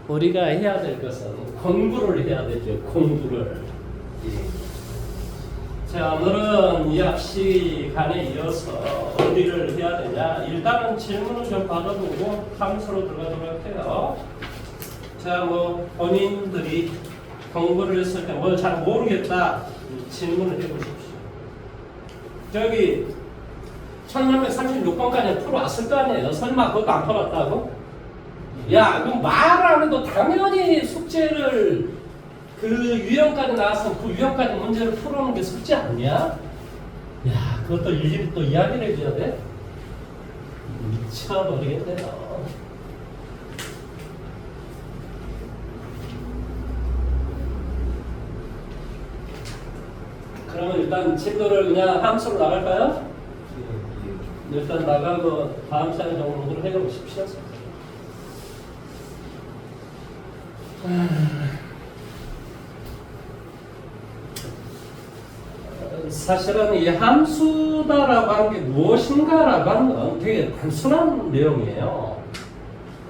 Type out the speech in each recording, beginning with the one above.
우리가 해야 될 것은 공부를 해야 되죠. 공부를. 자, 오늘은 이 앞 시간에 이어서 어디를 해야 되냐. 일단은 질문을 좀 받아보고 함수로 들어가도록 해요. 자, 뭐 본인들이 공부를 했을 때 뭘 잘 모르겠다 질문을 해보십시오. 저기 1336번까지 풀어왔을 거 아니에요. 설마 그것도 안 풀었다고? 야, 그럼 말 안 해도 당연히 숙제를 그 유형까지 나와서 그 유형까지 문제를 풀어오는 게 숙제 아니야? 야, 그것도 일일이 또 이야기를 해줘야 돼? 미쳐버리겠네요. 그러면 일단 친구를 그냥 함수로 나갈까요? 일단 나가고 다음 시간에 정도로 해보십시오. 사실은 이 함수다라고 하는 게 무엇인가라고 하는 건 되게 단순한 내용이에요.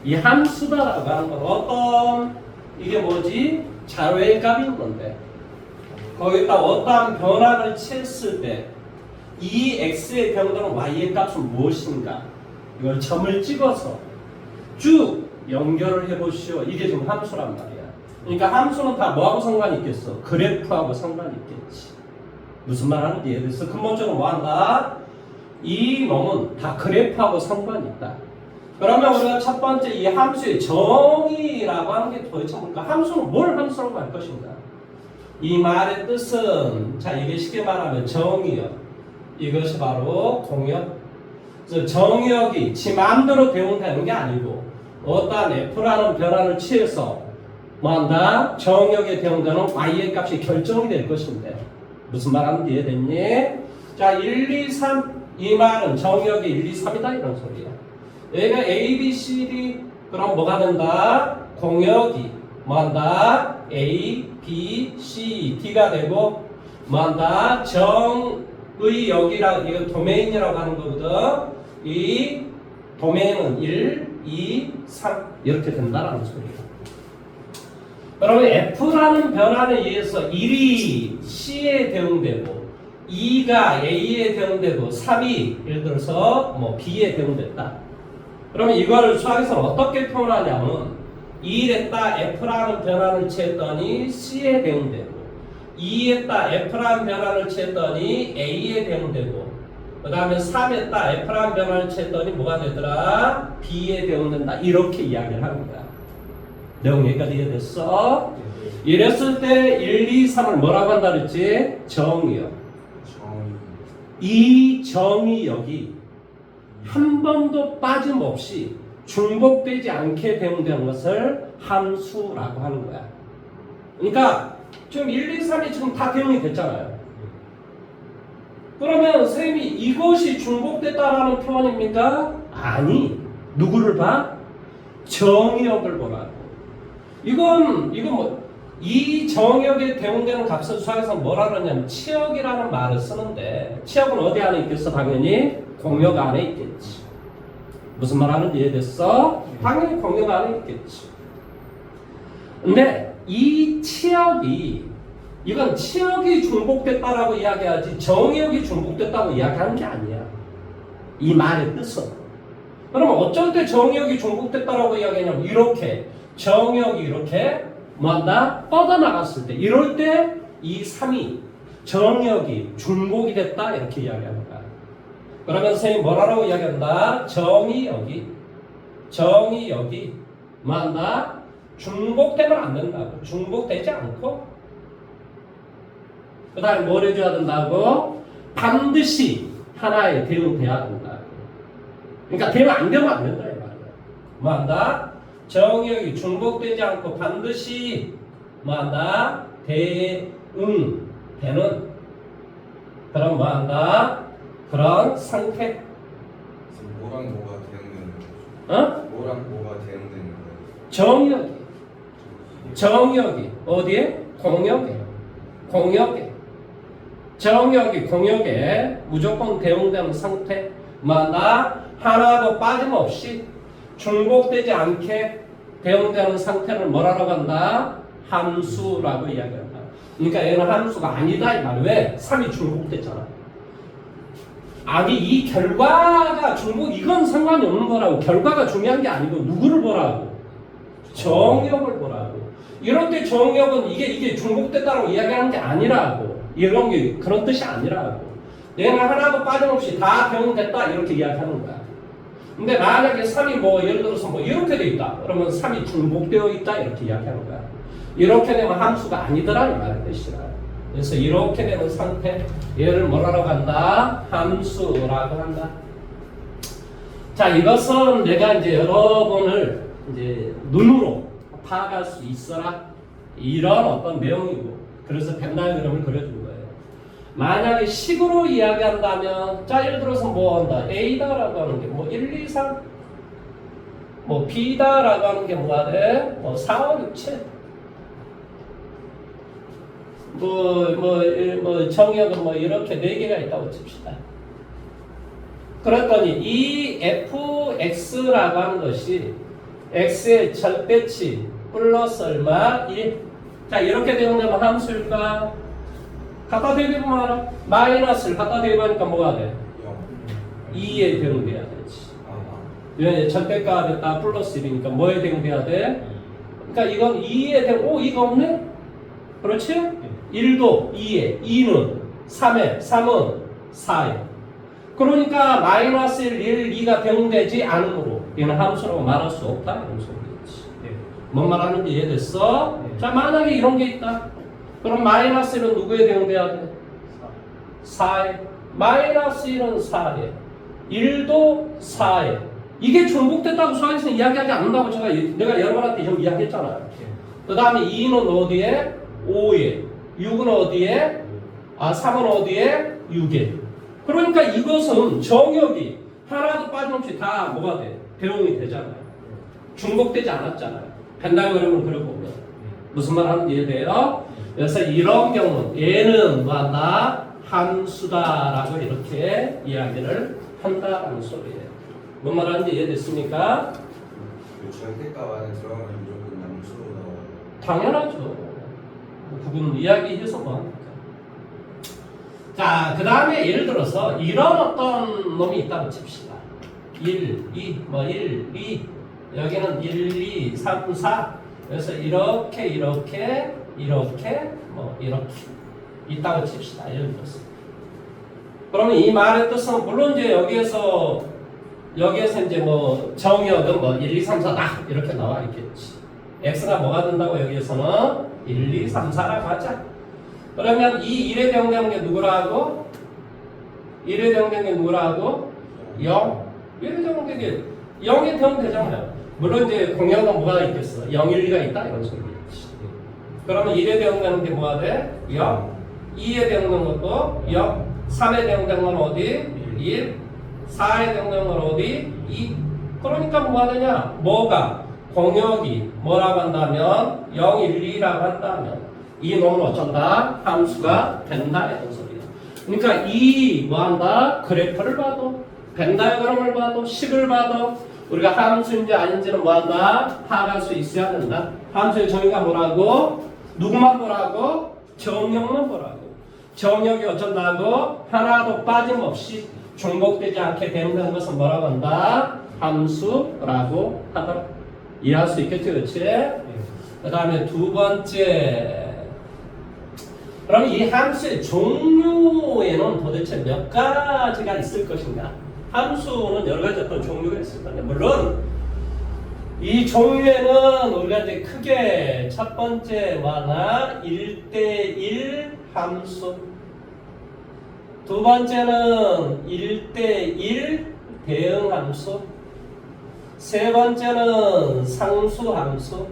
이 함수다라고 하는 건 어떤 이게 뭐지? 자료의 값이 있는데 거기다 어떠한 변화를 취했을 때 이 x의 변화는 y의 값은 무엇인가? 이걸 점을 찍어서 쭉 연결을 해보시오. 이게 지금 함수란 말이야. 그러니까 함수는 다 뭐하고 상관이 있겠어? 그래프하고 상관이 있겠지. 무슨 말 하는지 이해됐어? 근본적으로 뭐 한다? 이 놈은 다 그래프하고 상관이 있다. 그러면 우리가 첫 번째 이 함수의 정의라고 하는 게 도대체 뭘까? 함수는 뭘 함수라고 할 것인가? 이 말의 뜻은, 자, 이게 쉽게 말하면 정의요. 이것이 바로 공역. 그래서 정의역이 지 마음대로 대응되는 게 아니고 어떠한 F라는 변화를 취해서 뭐한다? 정의역에 대응되는 Y의 값이 결정이 될 것인데 무슨 말 하는지 이해됐니? 자, 1, 2, 3 이 말은 정의역이 1, 2, 3이다 이런 소리야. 얘가 A, B, C, D 그럼 뭐가 된다? 공역이 뭐한다? A, B, C, D가 되고 뭐한다? 정의역이라고 이거 도메인이라고 하는 거거든. 이 도메인은 1, 2, 3 이렇게 된다라는 소리야. 그러면 F라는 변화에 의해서 1이 C에 대응되고 2가 A에 대응되고 3이 예를 들어서 뭐 B에 대응됐다. 그러면 이걸 수학에서는 어떻게 표현하냐면 2에다 F라는 변화를 취했더니 C에 대응되고 2에다 F라는 변화를 취했더니 A에 대응되고 그 다음에 3에다 F라는 변화를 취했더니 뭐가 되더라? B에 대응된다. 이렇게 이야기를 하는 거야. 내용 여기까지 이해됐어? 이랬을 때 1, 2, 3을 뭐라고 한다 그랬지? 정의역. 이 정의역이 한 번도 빠짐없이 중복되지 않게 대응되는 것을 함수라고 하는 거야. 그러니까 지금 1, 2, 3이 지금 다 대응이 됐잖아요. 그러면 선생님이 이것이 중복됐다라는 표현입니까? 아니. 누구를 봐? 정의역을 보라고. 이건 뭐 이 정의역에 대응되는 값을 수학에서 뭐라 그러냐면 치역이라는 말을 쓰는데 치역은 어디 안에 있겠어? 당연히 공역 안에 있겠지. 무슨 말 하는지 이해됐어? 당연히 공역 안에 있겠지. 근데 이 치역이 이건 치역이 중복됐다라고 이야기하지 정의역이 중복됐다고 이야기하는 게 아니야. 이 말의 뜻은. 그러면 어쩔 때 정의역이 중복됐다라고 이야기하냐면 이렇게 정의역이 이렇게 뭐한다? 뻗어나갔을 때 이럴 때 이 3이 정의역이 중복이 됐다 이렇게 이야기하는 거야. 그러면 선생님이 뭐라고 이야기한다? 정의역이 뭐한다? 중복되면 안 된다고. 중복되지 않고 그 다음에 뭘 해줘야 된다고? 반드시 하나에 대응돼야 된다고. 그러니까 대응 안 되면 안 된다 이 말이야. 뭐한다? 정의역이 중복되지 않고 반드시 뭐한다? 대응되는 그런 뭐한다? 그런 상태. 뭐랑 뭐가 대응되는 거죠? 어? 뭐랑 뭐가 대응되는 거예요? 정의역이 어디에? 공역에 정의역이 공역에 무조건 대응되는 상태. 뭐한다? 하나도 빠짐없이 중복되지 않게 대응되는 상태를 뭐라고 한다? 함수라고 이야기한다. 그러니까 얘는 함수가 아니다 이 말. 왜? 3이 중복됐잖아. 아니 이 결과가 중복 이건 상관이 없는 거라고. 결과가 중요한 게 아니고 누구를 보라고? 정역을 보라고. 이럴 때 정역은 이게 중복됐다고 이야기하는 게 아니라고. 이런 게 그런 뜻이 아니라고. 얘는 하나도 빠짐없이 다 대응됐다 이렇게 이야기하는 거야. 근데 만약에 3이 뭐 예를 들어서 뭐 이렇게 돼 있다. 그러면 3이 중복되어 있다 이렇게 이야기하는 거야. 이렇게 되면 함수가 아니더라 이 말의 뜻이라. 그래서 이렇게 되는 상태 얘를 뭐라고 한다? 함수라고 한다. 자, 이것은 내가 이제 여러분을 이제 눈으로 파악할 수 있어라 이런 어떤 내용이고, 그래서 벤 다이어그램을 그려준 거예요. 만약에 식으로 이야기한다면, 자 예를 들어서 뭐 한다? A다라고 하는 게 뭐 1, 2, 3, 뭐 B다라고 하는 게 뭐가 돼? 뭐 4, 5, 6, 7. 정역은 뭐 이렇게 4개가 있다고 칩시다. 그랬더니 이 fx라고 하는 것이 x의 절대치 플러스 얼마? 1. 자, 이렇게 되면 함수일까? 갖다 대입하면 알아? 마이너스를 갖다 대입하니까 뭐가 돼? 2에 대응돼야 되지. 왜 절대가가 됐다 플러스 1이니까 뭐에 대응돼야 돼? 그러니까 이건 2에 대응, 오 이거 없네? 그렇지? 1도 2에, 2는 3에, 3은 4에. 그러니까 마이너스 1, 2가 대응되지 않으므로 얘는 함수라고 말할 수 없다 이런 소리겠지. 뭔 말하는지 이해됐어? 자, 만약에 이런 게 있다. 그럼 마이너스 1은 누구에 대응돼야 돼? 4에. 마이너스 1은 4에. 1도 4에. 이게 중복됐다고 수학에서는 이야기하지 않는다고 내가 여러분한테 좀 이야기했잖아요. 그 다음에 2는 어디에? 5에. 6은 어디에? 3은 어디에? 6에. 그러니까 이것은 정역이 하나도 빠짐없이 다 뭐가 돼? 대응이 되잖아요. 중복되지 않았잖아요. 벤 다이어그램을 그려보면 무슨 말 하는지 이해돼요? 그래서 이런 경우는 얘는 뭐한다? 함수다라고 이렇게 이야기를 한다라는 소리예요. 뭔 말 하는지 이해됐습니까? 절대값 안에 들어가면 무조건 함수로 나와요. 당연하죠. 그건 이야기해서 뭐합니까? 자, 그 다음에 예를 들어서 이런 어떤 놈이 있다고 칩시다. 1, 2, 뭐 1, 2 여기는 1, 2, 3, 4 그래서 이렇게 뭐 이렇게 있다고 칩시다. 예를 들어서 그러면 이 말의 뜻은 물론 이제 여기에서 이제 뭐 정역은 뭐 1, 2, 3, 4다 이렇게 나와 있겠지. x가 뭐가 된다고 여기에서는 1, 2, 3, 4라고 하자. 그러면 이 1에 대응되는 게 누구라고? 1에 대응되는 게 누구라고? 0. 1에 대응되는 게 0에 대응되잖아요. 물론 이제 공역은 뭐가 있겠어? 0, 1, 2가 있다 이런 소리겠지. 그러면 1에 대응되는 게 뭐가 돼? 0. 2에 대응되는 것도 0. 3에 대응되는 건 어디? 1. 4에 대응되는 건 어디? 2. 그러니까 뭐가 되냐? 뭐가? 공역이 뭐라고 한다면 0, 1, 2라고 한다면 이 놈은 어쩐다? 함수가 된다 이런 소리야. 그러니까 이 뭐한다? 그래프를 봐도 벤 다이어그램을 봐도 식을 봐도 우리가 함수인지 아닌지는 뭐한다? 파악할 수 있어야 된다. 함수의 정의가 뭐라고? 누구만 보라고? 정역만 보라고. 정역이 어쩐다고? 하나도 빠짐없이 중복되지 않게 대응되는 것은 뭐라고 한다? 함수라고 하더라. 이해할 수 있겠죠, 그렇지? 그 다음에 두 번째. 그럼 이 함수의 종류에는 도대체 몇 가지가 있을 것인가? 함수는 여러 가지 어떤 종류가 있을 건데, 물론 이 종류에는 우리가 이제 크게 첫 번째 뭐하나? 1대1 함수. 두 번째는 1대1 대응 함수. 세 번째는 상수 함수.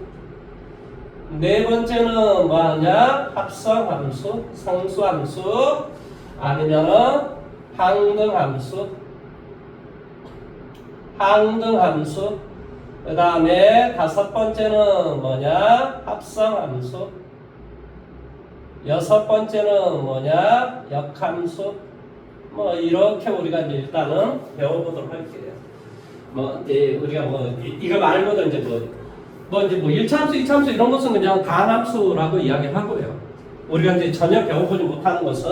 네 번째는 뭐하냐? 합성 함수, 상수 함수, 아니면은 항등 함수. 그 다음에 다섯 번째는 뭐냐? 합성 함수. 여섯 번째는 뭐냐? 역함수. 뭐 이렇게 우리가 이제 일단은 배워보도록 할게요. 뭐 이제 우리가 뭐 이거 말고도 이제 뭐 뭐 이제 뭐 1차 함수, 2차 함수 이런 것은 그냥 다함수라고 이야기하고요. 우리가 이제 전혀 배워보지 못하는 것은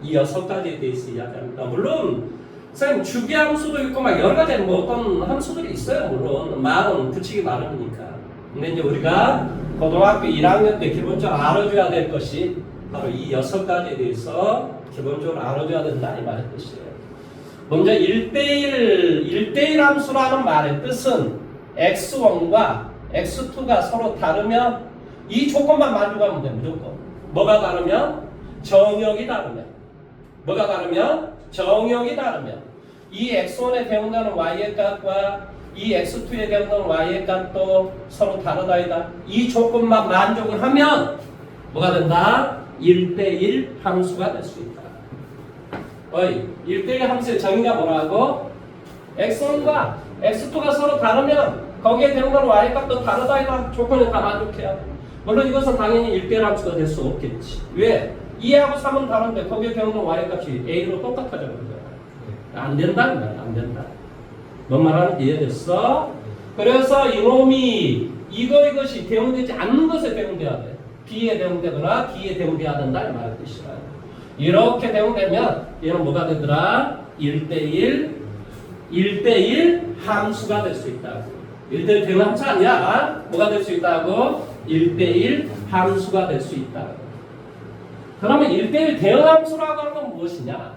이 6가지에 대해서 이야기합니다. 물론 선생님 주기함수도 있고 막 여러 가지 뭐 어떤 함수들이 있어요. 물론 말은 붙이기 마련이니까. 근데 이제 우리가 고등학교 1학년 때 기본적으로 알아줘야 될 것이 바로 이 6가지에 대해서 기본적으로 알아줘야 된다 이 말의 뜻이에요. 먼저 1대1 함수라는 말의 뜻은 x1과 x2가 서로 다르면 이 조건만 만족하면 돼. 무조건. 뭐가 다르면? 정역이 다르면. 뭐가 다르면? 정역이 다르면. 이 x1에 대응되는 y의 값과 이 x2에 대응되는 y의 값도 서로 다르다이다. 이 조건만 만족을 하면 뭐가 된다? 1대1 함수가 될 수 있다. 1대1 함수의 정의가 뭐라고? x1과 x2가 서로 다르면 거기에 대응되는 y 값도 다르다이다. 조건을 다 만족해야 돼. 물론 이것은 당연히 1대1 함수가 될 수 없겠지. 왜? 2하고 3은 다른데 거기에 대응되는 y 값이 a로 똑같아져 버리잖아. 안 된다는 거야. 안 된다. 뭔 말하는지 이해됐어? 그래서 이놈이 이것이 대응되지 않는 것에 대응돼야 돼. B에 대응되거나 D에 대응돼야 된다 이 말의 뜻이야. 이렇게 대응되면 얘는 뭐가 되더라? 1대1 함수가 될 수 있다. 1대1 대응 함수 아니야? 뭐가 될 수 있다고? 1대1 함수가 될 수 있다. 그러면 1대1 대응 함수라고 하는 건 무엇이냐?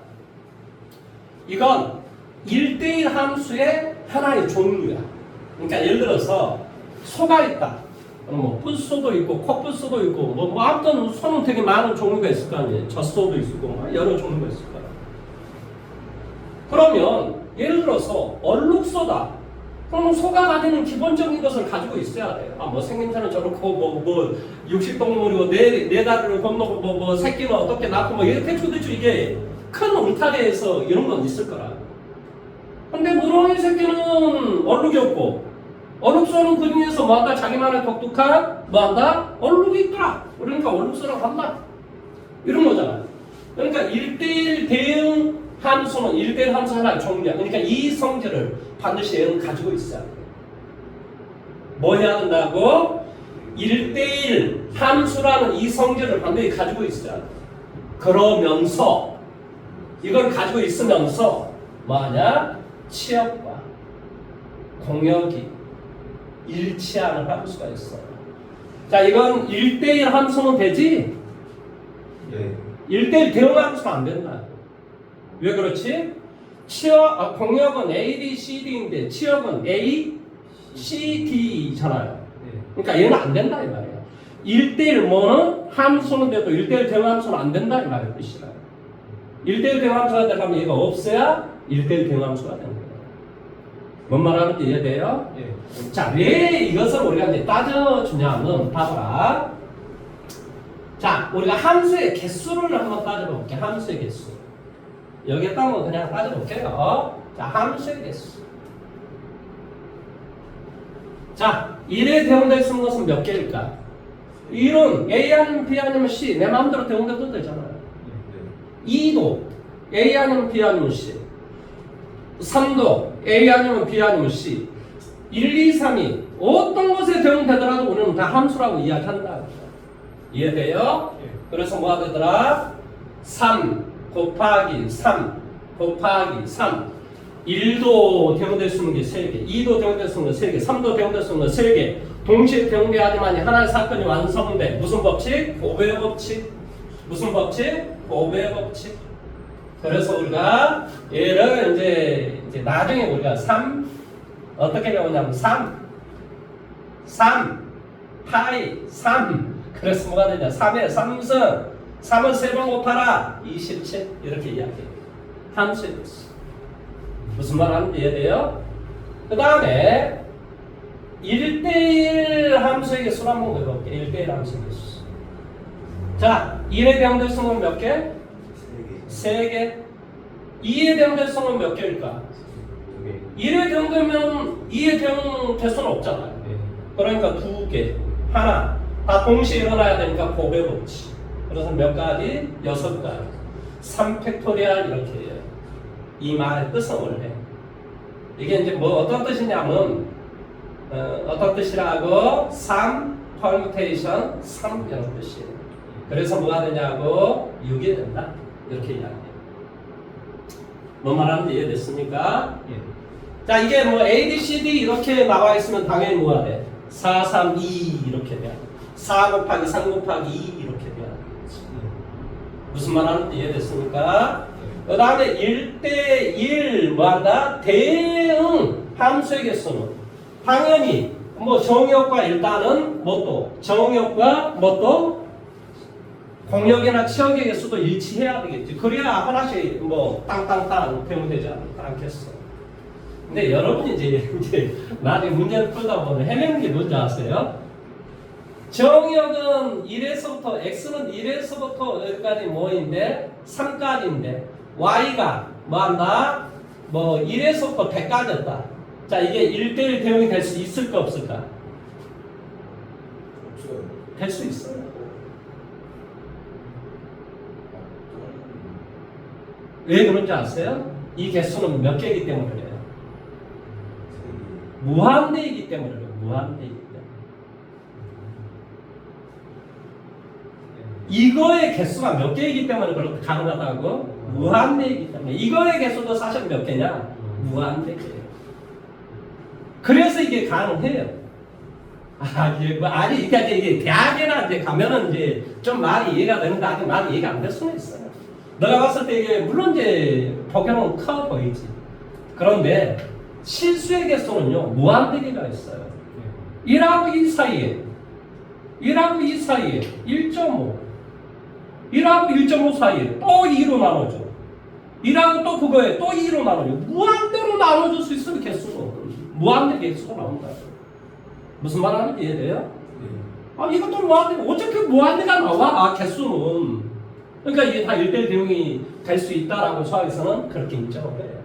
이건 1대1 함수의 하나의 종류야. 그러니까 예를 들어서 소가 있다. 뭐 뿔소도 있고 코뿔소도 있고 뭐 아무튼 소는 되게 많은 종류가 있을 거 아니에요. 젖소도 있고 뭐 여러 종류가 있을 거야. 그러면 예를 들어서 얼룩소다. 그럼 소가 가지는 기본적인 것을 가지고 있어야 돼요. 뭐 생김새는 저렇고 뭐 육식동물이고 네 다리를 건너고 뭐 새끼는 어떻게 낳고 뭐 이렇게 대충 이게 큰 울타리에서 이런 건 있을 거라. 근데 물어이 새끼는 얼룩이 없고 얼룩소는 그 중에서 뭐한다? 자기만의 독특한 뭐한다? 얼룩이 있더라. 그러니까 얼룩소라고 한다. 이런 거잖아. 그러니까 1대1 대응 함수는 1대1 함수 하나의 종류야. 그러니까 이 성질을 반드시 얘는 가지고 있어야 돼. 뭐 해야 된다고? 1대1 함수라는 이 성질을 반드시 가지고 있어야 돼. 그러면서 이걸 가지고 있으면서 뭐하냐? 치역과 공역이 일치하는 함수가 있어. 자, 이건 1대1 함수는 되지? 네. 1대1 대응 함수는 안 된다. 왜 그렇지? 공역은 A, B, C, D인데 치역은 A, C, D잖아요. 그러니까 얘는 안 된다 이 말이야. 1대1 뭐는 함수는 돼도 1대1 대응 함수는 안 된다 이 말이야. 뜻이라. 1대1 대응 함수가 되려면 얘가 없어야 1대1 대응 함수가 되는 거야. 뭔 말하는지 이해돼요? 예. 자, 왜 이것을 우리가 이제 따져주냐면 봐봐라. 자, 우리가 함수의 개수를 한번 따져볼게. 함수의 개수. 여기에다가 그냥 따져볼게요. 자, 함수의 개수. 자, 1에 대응될 수 있는 것은 몇 개일까? 1은 A 아니면 B 아니면 C. 내 마음대로 대응돼도 되잖아요. 2도 A 아니면 B 아니면 C. 3도 A 아니면 B 아니면 C. 1, 2, 3이 어떤 것에 대응되더라도 우리는 다 함수라고 이야기한다. 이해돼요? 그래서 뭐가 되더라? 3 곱하기 3 곱하기 3. 1도 대응될 수 있는 게 3개, 2도 대응될 수 있는 게 3개, 3도 대응될 수 있는 게 3개. 동시에 대응돼야지만 하나의 사건이 완성돼. 무슨 법칙? 고배의 법칙. 무슨 법칙? 고배의 법칙. 그래서 우리가 얘를 이제 나중에 우리가 3 어떻게 배우냐면 3 파이 3. 그래서 뭐가 되냐? 3의 3승 3은 3번 곱하라 27 이렇게 이야기해요. 함수에 대해서 무슨 말 하는지 이해돼요? 그 다음에 1대1 함수의 개수를 한번 해볼게. 1대1 함수의 개수. 자, 1에 대응될 수는 몇 개? 3개. 2에 대응될 수는 몇 개일까? 1에 대응되면 2에 대응될 수는 없잖아요. 그러니까 2개. 하나. 다 동시에 일어나야 되니까 곱의 법칙. 그래서 몇 가지? 6가지. 3팩토리얼 이렇게 해요. 이 말의 뜻은 원래 이게 이제 뭐 어떤 뜻이냐면 어떤 뜻이라고? 3 permutation 3 이런 뜻이에요. 그래서 뭐가 되냐고? 6이 된다. 이렇게 이야기해요. 뭐 말하는지 이해됐습니까? 예. 자, 이게 뭐 A, B, C, D 이렇게 나와 있으면 당연히 뭐가 돼? 4, 3, 2 이렇게 돼. 4 곱하기 3 곱하기 2 이렇게 돼. 무슨 말하는지 이해됐습니까? 그 다음에 1대1 뭐한다? 대응 함수의 개수는 당연히 뭐 정의역과 일단은 뭐 또 정의역과 뭐 또 공역이나 치역의 개수도 일치해야 되겠지. 그래야 하나씩 뭐 땅땅땅 되면 되지 않겠어. 근데 여러분이 이제 나중에 문제를 풀다 보면 헤매는 게 뭔지 아세요? 정역은 1에서부터 x는 1에서부터 여기까지 뭐인데 3까지인데 y가 뭐한다? 뭐 1에서부터 100까지였다. 자, 이게 1대1 대응이 될 수 있을까 없을까? 없어요. 될 수 있어요. 왜 그런지 아세요? 이 개수는 몇 개이기 때문에 그래요. 무한대이기 때문에 그래요. 무한대이기 때문에. 이거의 개수가 몇 개이기 때문에 그렇게 가능하다고? 무한대이기 때문에. 이거의 개수도 사실 몇 개냐? 무한대예요. 그래서 이게 가능해요. 아니, 그러니까 이게 대학이나 이제 가면은 이제 좀 많이 이해가 되는데 아직 많이 이해가 안 될 수는 있어요. 내가 봤을 때 이게 물론 이제 복용은 커 보이지. 그런데 실수의 개수는요 무한대기가 있어요. 1하고 2 사이에 1하고 2 사이에 1.5 1하고 1.5 사이에 또 2로 나눠줘. 1하고 또 그거에 또 2로 나눠줘. 무한대로 나눠줄 수 있으면 개수는 무한대 개수가 나온다. 무슨 말 하는지 이해돼요? 이것도 무한대. 어차피 무한대가 나와. 개수는. 그러니까 이게 다 1대1 대응이 될 수 있다라고 수학에서는 그렇게 인정을 해요.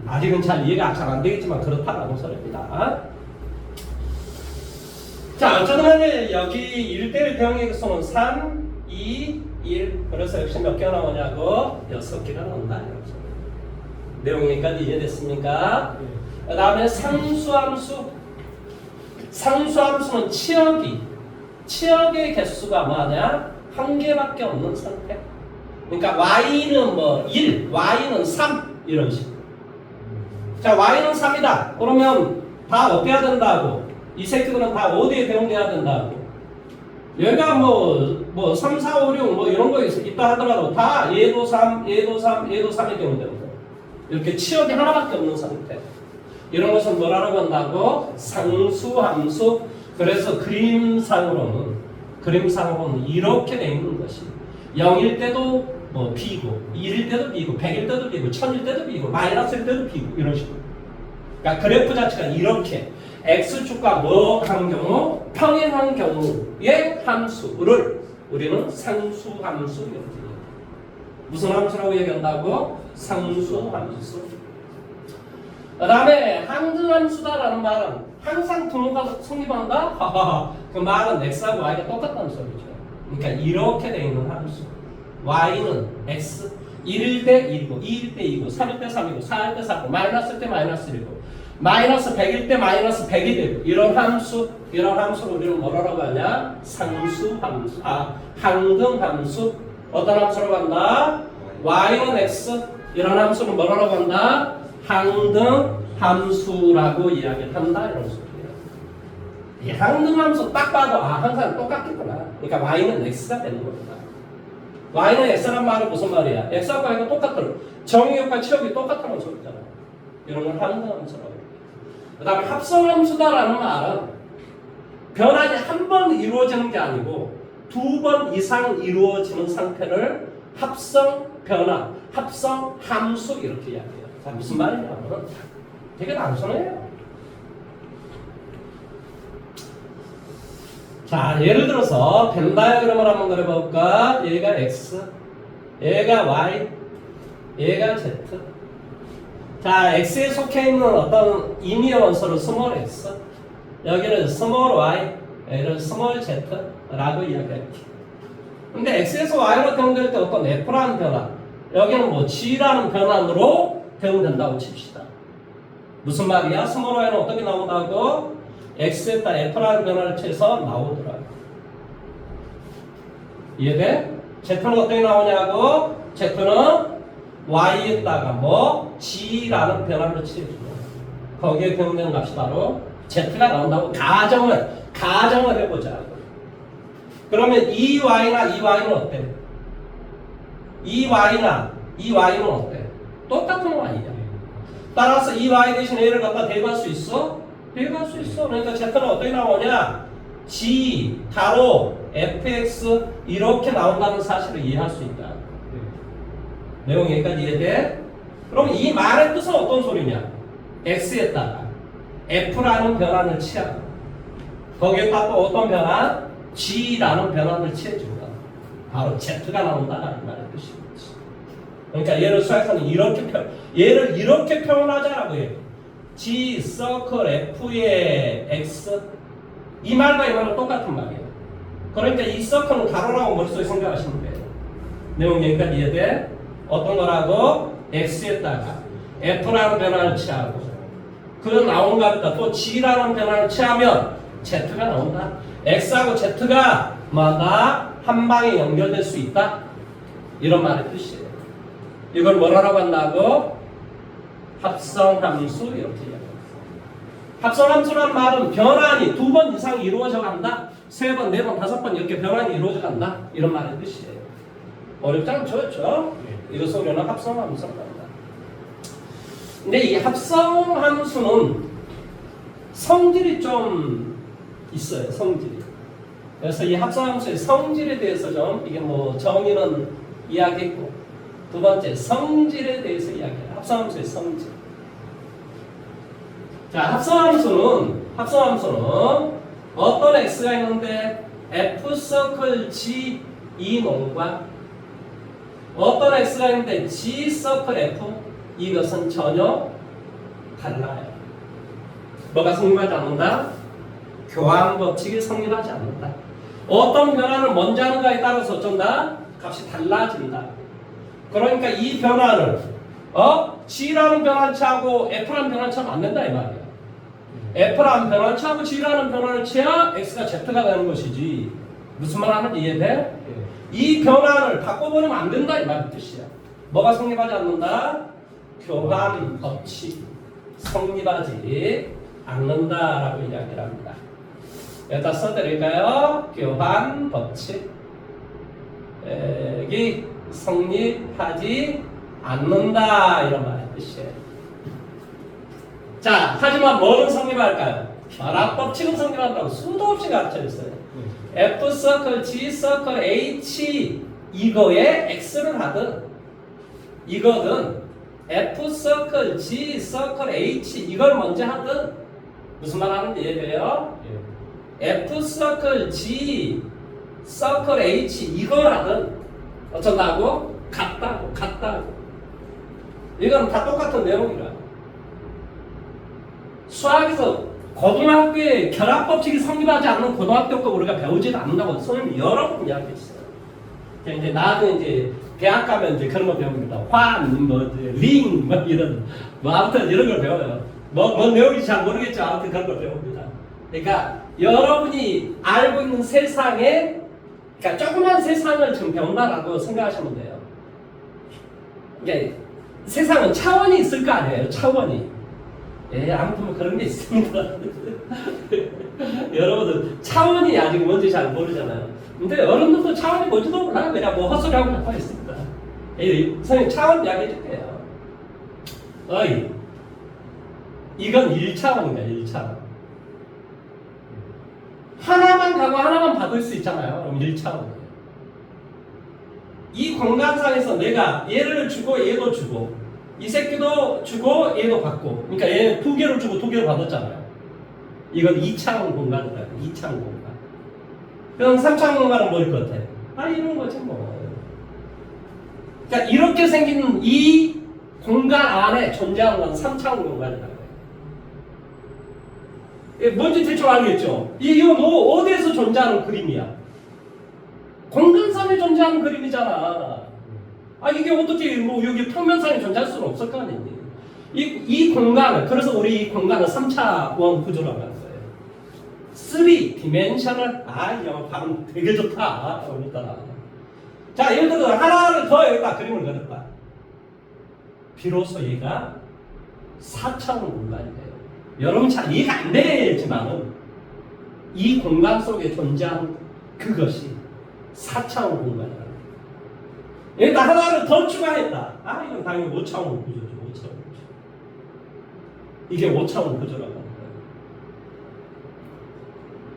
아직은 잘 이해가 잘 안 되겠지만 그렇다라고 소리입니다. 자, 어쨌든 간에 여기 1대1 대응의 개수는 3, 2, 1. 그래서 역시 몇 개가 나오냐고? 6개가 나온다. 내용이까지 이해됐습니까? 그 다음에 상수함수. 상수함수는 치역의 개수가 뭐냐? 한 개밖에 없는 상태. 그러니까 y는 뭐 1, y는 3 이런 식으로. 자, y는 3이다. 그러면 다 어때야 된다고? 이 새끼들은 다 어디에 대응돼야 된다고? 얘가 뭐 3, 4, 5, 6 뭐 이런 거 있다 하더라도 다 얘도 3, 얘도 3, 얘도 3이 대응되는 거예요. 이렇게 치역이 하나밖에 없는 상태. 이런 것은 뭐라고 한다고? 상수함수. 그래서 그림상으로는 이렇게 돼 있는 것이 0일 때도 뭐 B고 1일 때도 B고 100일 때도 B고 1000일 때도 B고 마이너스일 때도 B고 이런 식으로. 그러니까 그래프 자체가 이렇게 X축과 뭐 한 경우 평행한 경우의 함수를 우리는 상수함수 이렇게 얘기해요. 무슨 함수라고 얘기한다고? 상수함수. 그 다음에 항등함수다라는 말은 항상 등호가 성립한다? 그 말은 x하고 y가 똑같다는 소리죠. 그러니까 이렇게 되어 있는 함수 y는 x 1일 때 1이고 2일 때 2고 3일 때 3이고 4일 때 4고 마이너스일 때 마이너스 1이고 마이너스 100일 때 마이너스 100이 되고 이런 함수를 우리는 뭐라고 하냐? 상수함수. 항등함수. 어떤 함수라고 한다? y는 x. 이런 함수는 뭐라고 한다? 항등함수라고 이야기를 한다 이런 소리예요. 이 항등함수 딱 봐도 항상 똑같겠구나. 그러니까 y는 x가 되는 겁니다. y는 x란 말은 무슨 말이야? x하고 y가 똑같더라. 정의역과 치역이 똑같다는 소리잖아. 이런 걸 항등함수라고 해요. 그 다음에 합성함수다라는 말은 변환이 한 번 이루어지는 게 아니고 2번 이상 이루어지는 상태를 합성 변화, 합성 함수 이렇게 이야기해요. 자, 무슨 말이냐면 되게 단순해요. 자, 예를 들어서 벤 다이어그램을 한번 그려볼까? 얘가 x, 얘가 y, 얘가 z. 자, x에 속해 있는 어떤 임의의 원소를 스몰 x, 여기는 스몰 y, 얘를 스몰 z라고 이야기할게요. 근데 x에서 y로 대응될 때 어떤 f라는 변화, 여기는 뭐 g라는 변환으로 대응된다고 칩시다. 무슨 말이야? 스몰 y는 어떻게 나온다고? x에다 f라는 변화를 취해서 나오더라고. 이해돼? z는 어떻게 나오냐고? z는 y에다가 뭐 g라는 변화를 취해주고 거기에 경되는 값이 바로 z가 나온다고 가정을 해보자. 그러면 이 y나 이 y는 어때? 이 y는 어때? 똑같은 y야. 따라서 이 y 대신 a를 갖다 대입할 수 있어? 대입할 수 있어. 그러니까 z는 어떻게 나오냐? g 가로 fx 이렇게 나온다는 사실을 이해할 수 있다. 내용 여기까지 이해돼? 그럼 이 말의 뜻은 어떤 소리냐? x에다가 f라는 변환을 취하고 거기에다 또 어떤 변환? g라는 변환을 취해준다. 바로 z가 나온다 이 말의 뜻이겠지. 그러니까 얘를 수학에서는 얘를 이렇게 표현하자라고 해요. g 서클 f의 x 이 말과 이 말은 똑같은 말이에요. 그러니까 이 서클은 가로라고 머릿속에 생각하시면 돼요. 내용 여기까지 이해돼? 어떤 거라고? x에다가 f라는 변화를 취하고 그 나온 값에다 또 g라는 변화를 취하면 z가 나온다. x하고 z가 뭐다? 한 방에 연결될 수 있다. 이런 말의 뜻이에요. 이걸 뭐라고 한다고? 합성함수 이렇게 이야기합니다. 합성함수란 말은 변환이 2번 이상 이루어져 간다. 3번, 4번, 5번 이렇게 변환이 이루어져 간다. 이런 말의 뜻이에요. 어렵지 않죠? 그렇죠? 이거 속에는 합성함수라고 한다. 근데 이 합성함수는 성질이 좀 있어요. 성질이. 그래서 이 합성함수의 성질에 대해서 좀 이게 뭐 정의는 이야기했고 두 번째 성질에 대해서 이야기해요. 합성함수의 성질. 자, 합성함수는 어떤 x가 있는데 f 서클 g 이놈과 어떤 x가 있는데 g 서클 f 이것은 전혀 달라요. 뭐가 성립하지 않는다? 교환 법칙이 성립하지 않는다. 어떤 변화를 먼저 하는가에 따라서 어쩐다? 값이 달라진다. 그러니까 이 변화를 G라는 변환치하고 F라는 변환치하면 안 된다 이 말이야. F라는 변환치하고 G라는 변환을 취해야 X가 Z가 되는 것이지. 무슨 말 하는지 이해돼? 이 변환을 바꿔버리면 안 된다 이 말의 뜻이야. 뭐가 성립하지 않는다? 교환 법칙 성립하지 않는다라고 이야기를 합니다. 여기다 써드릴까요? 교환 법칙이 성립하지 않는다 이런 말의 뜻이에요. 자, 하지만 뭐는 성립할까요? 결합 법칙은 성립한다고 수도 없이 가르쳐줬어요. F 서클, G 서클, H 이거에 X를 하든 이거든 F 서클, G 서클, H 이걸 먼저 하든 무슨 말 하는지 이해돼요? F 서클, G 서클, H 이걸 하든 어쩐다고? 같다고. 이건 다 똑같은 내용이라. 수학에서 고등학교에 결합법칙이 성립하지 않는 고등학교 거 우리가 배우지도 않는다고 선생님이 여러 번 이야기했어요. 이제 나도 이제 대학 가면 이제 그런 거 배웁니다. 링, 이런, 아무튼 이런 걸 배워요. 뭔 내용인지 잘 모르겠죠. 아무튼 그런 걸 배웁니다. 그러니까 여러분이 알고 있는 세상에, 그러니까 조그만 세상을 지금 배운다라고 생각하시면 돼요. 그러니까 세상은 차원이 있을 거 아니에요. 차원이. 아무튼 뭐 그런 게 있습니다. 여러분들 차원이 아직 뭔지 잘 모르잖아요. 근데 어른들도 차원이 뭔지도 몰라요. 그냥 뭐 헛소리하고 나와 있습니다. 선생님 차원 이야기 해줄게요. 이건 1차원입니다. 1차원. 하나만 가고 하나만 받을 수 있잖아요. 그럼 1차원이에요. 이 공간상에서 내가 얘를 주고 얘도 주고 이 새끼도 주고 얘도 받고 그러니까 얘 2개를 주고 2개를 받았잖아요. 이건 2차원 공간이다. 2차원 공간. 그럼 3차원 공간은 뭐일 것 같아? 이런 거지 뭐. 그러니까 이렇게 생긴 이 공간 안에 존재하는 건 3차원 공간이다. 뭔지 대충 알겠죠? 이건 뭐 어디에서 존재하는 그림이야? 공간상에 존재하는 그림이잖아. 이게 어떻게 뭐 여기 평면상에 존재할 수는 없을 거 아니니? 이 공간을, 그래서 우리 이 공간을 3차원 구조라고 하는 거예요. 3디멘셔널. 이 영어 발음 되게 좋다. 오늘따라. 자, 예를 들어 하나를 더 여기다 그림을 그렸다. 비로소 얘가 4차원 공간이에요. 여러분 잘 이해가 안 되지만은 이 공간 속에 존재하는 그것이 4차원 공간이라는 거예요. 여기다 하나를 더 추가했다. 이건 당연히 5차원 구조죠. 5차원 구조. 이게 5차원 구조라고 하는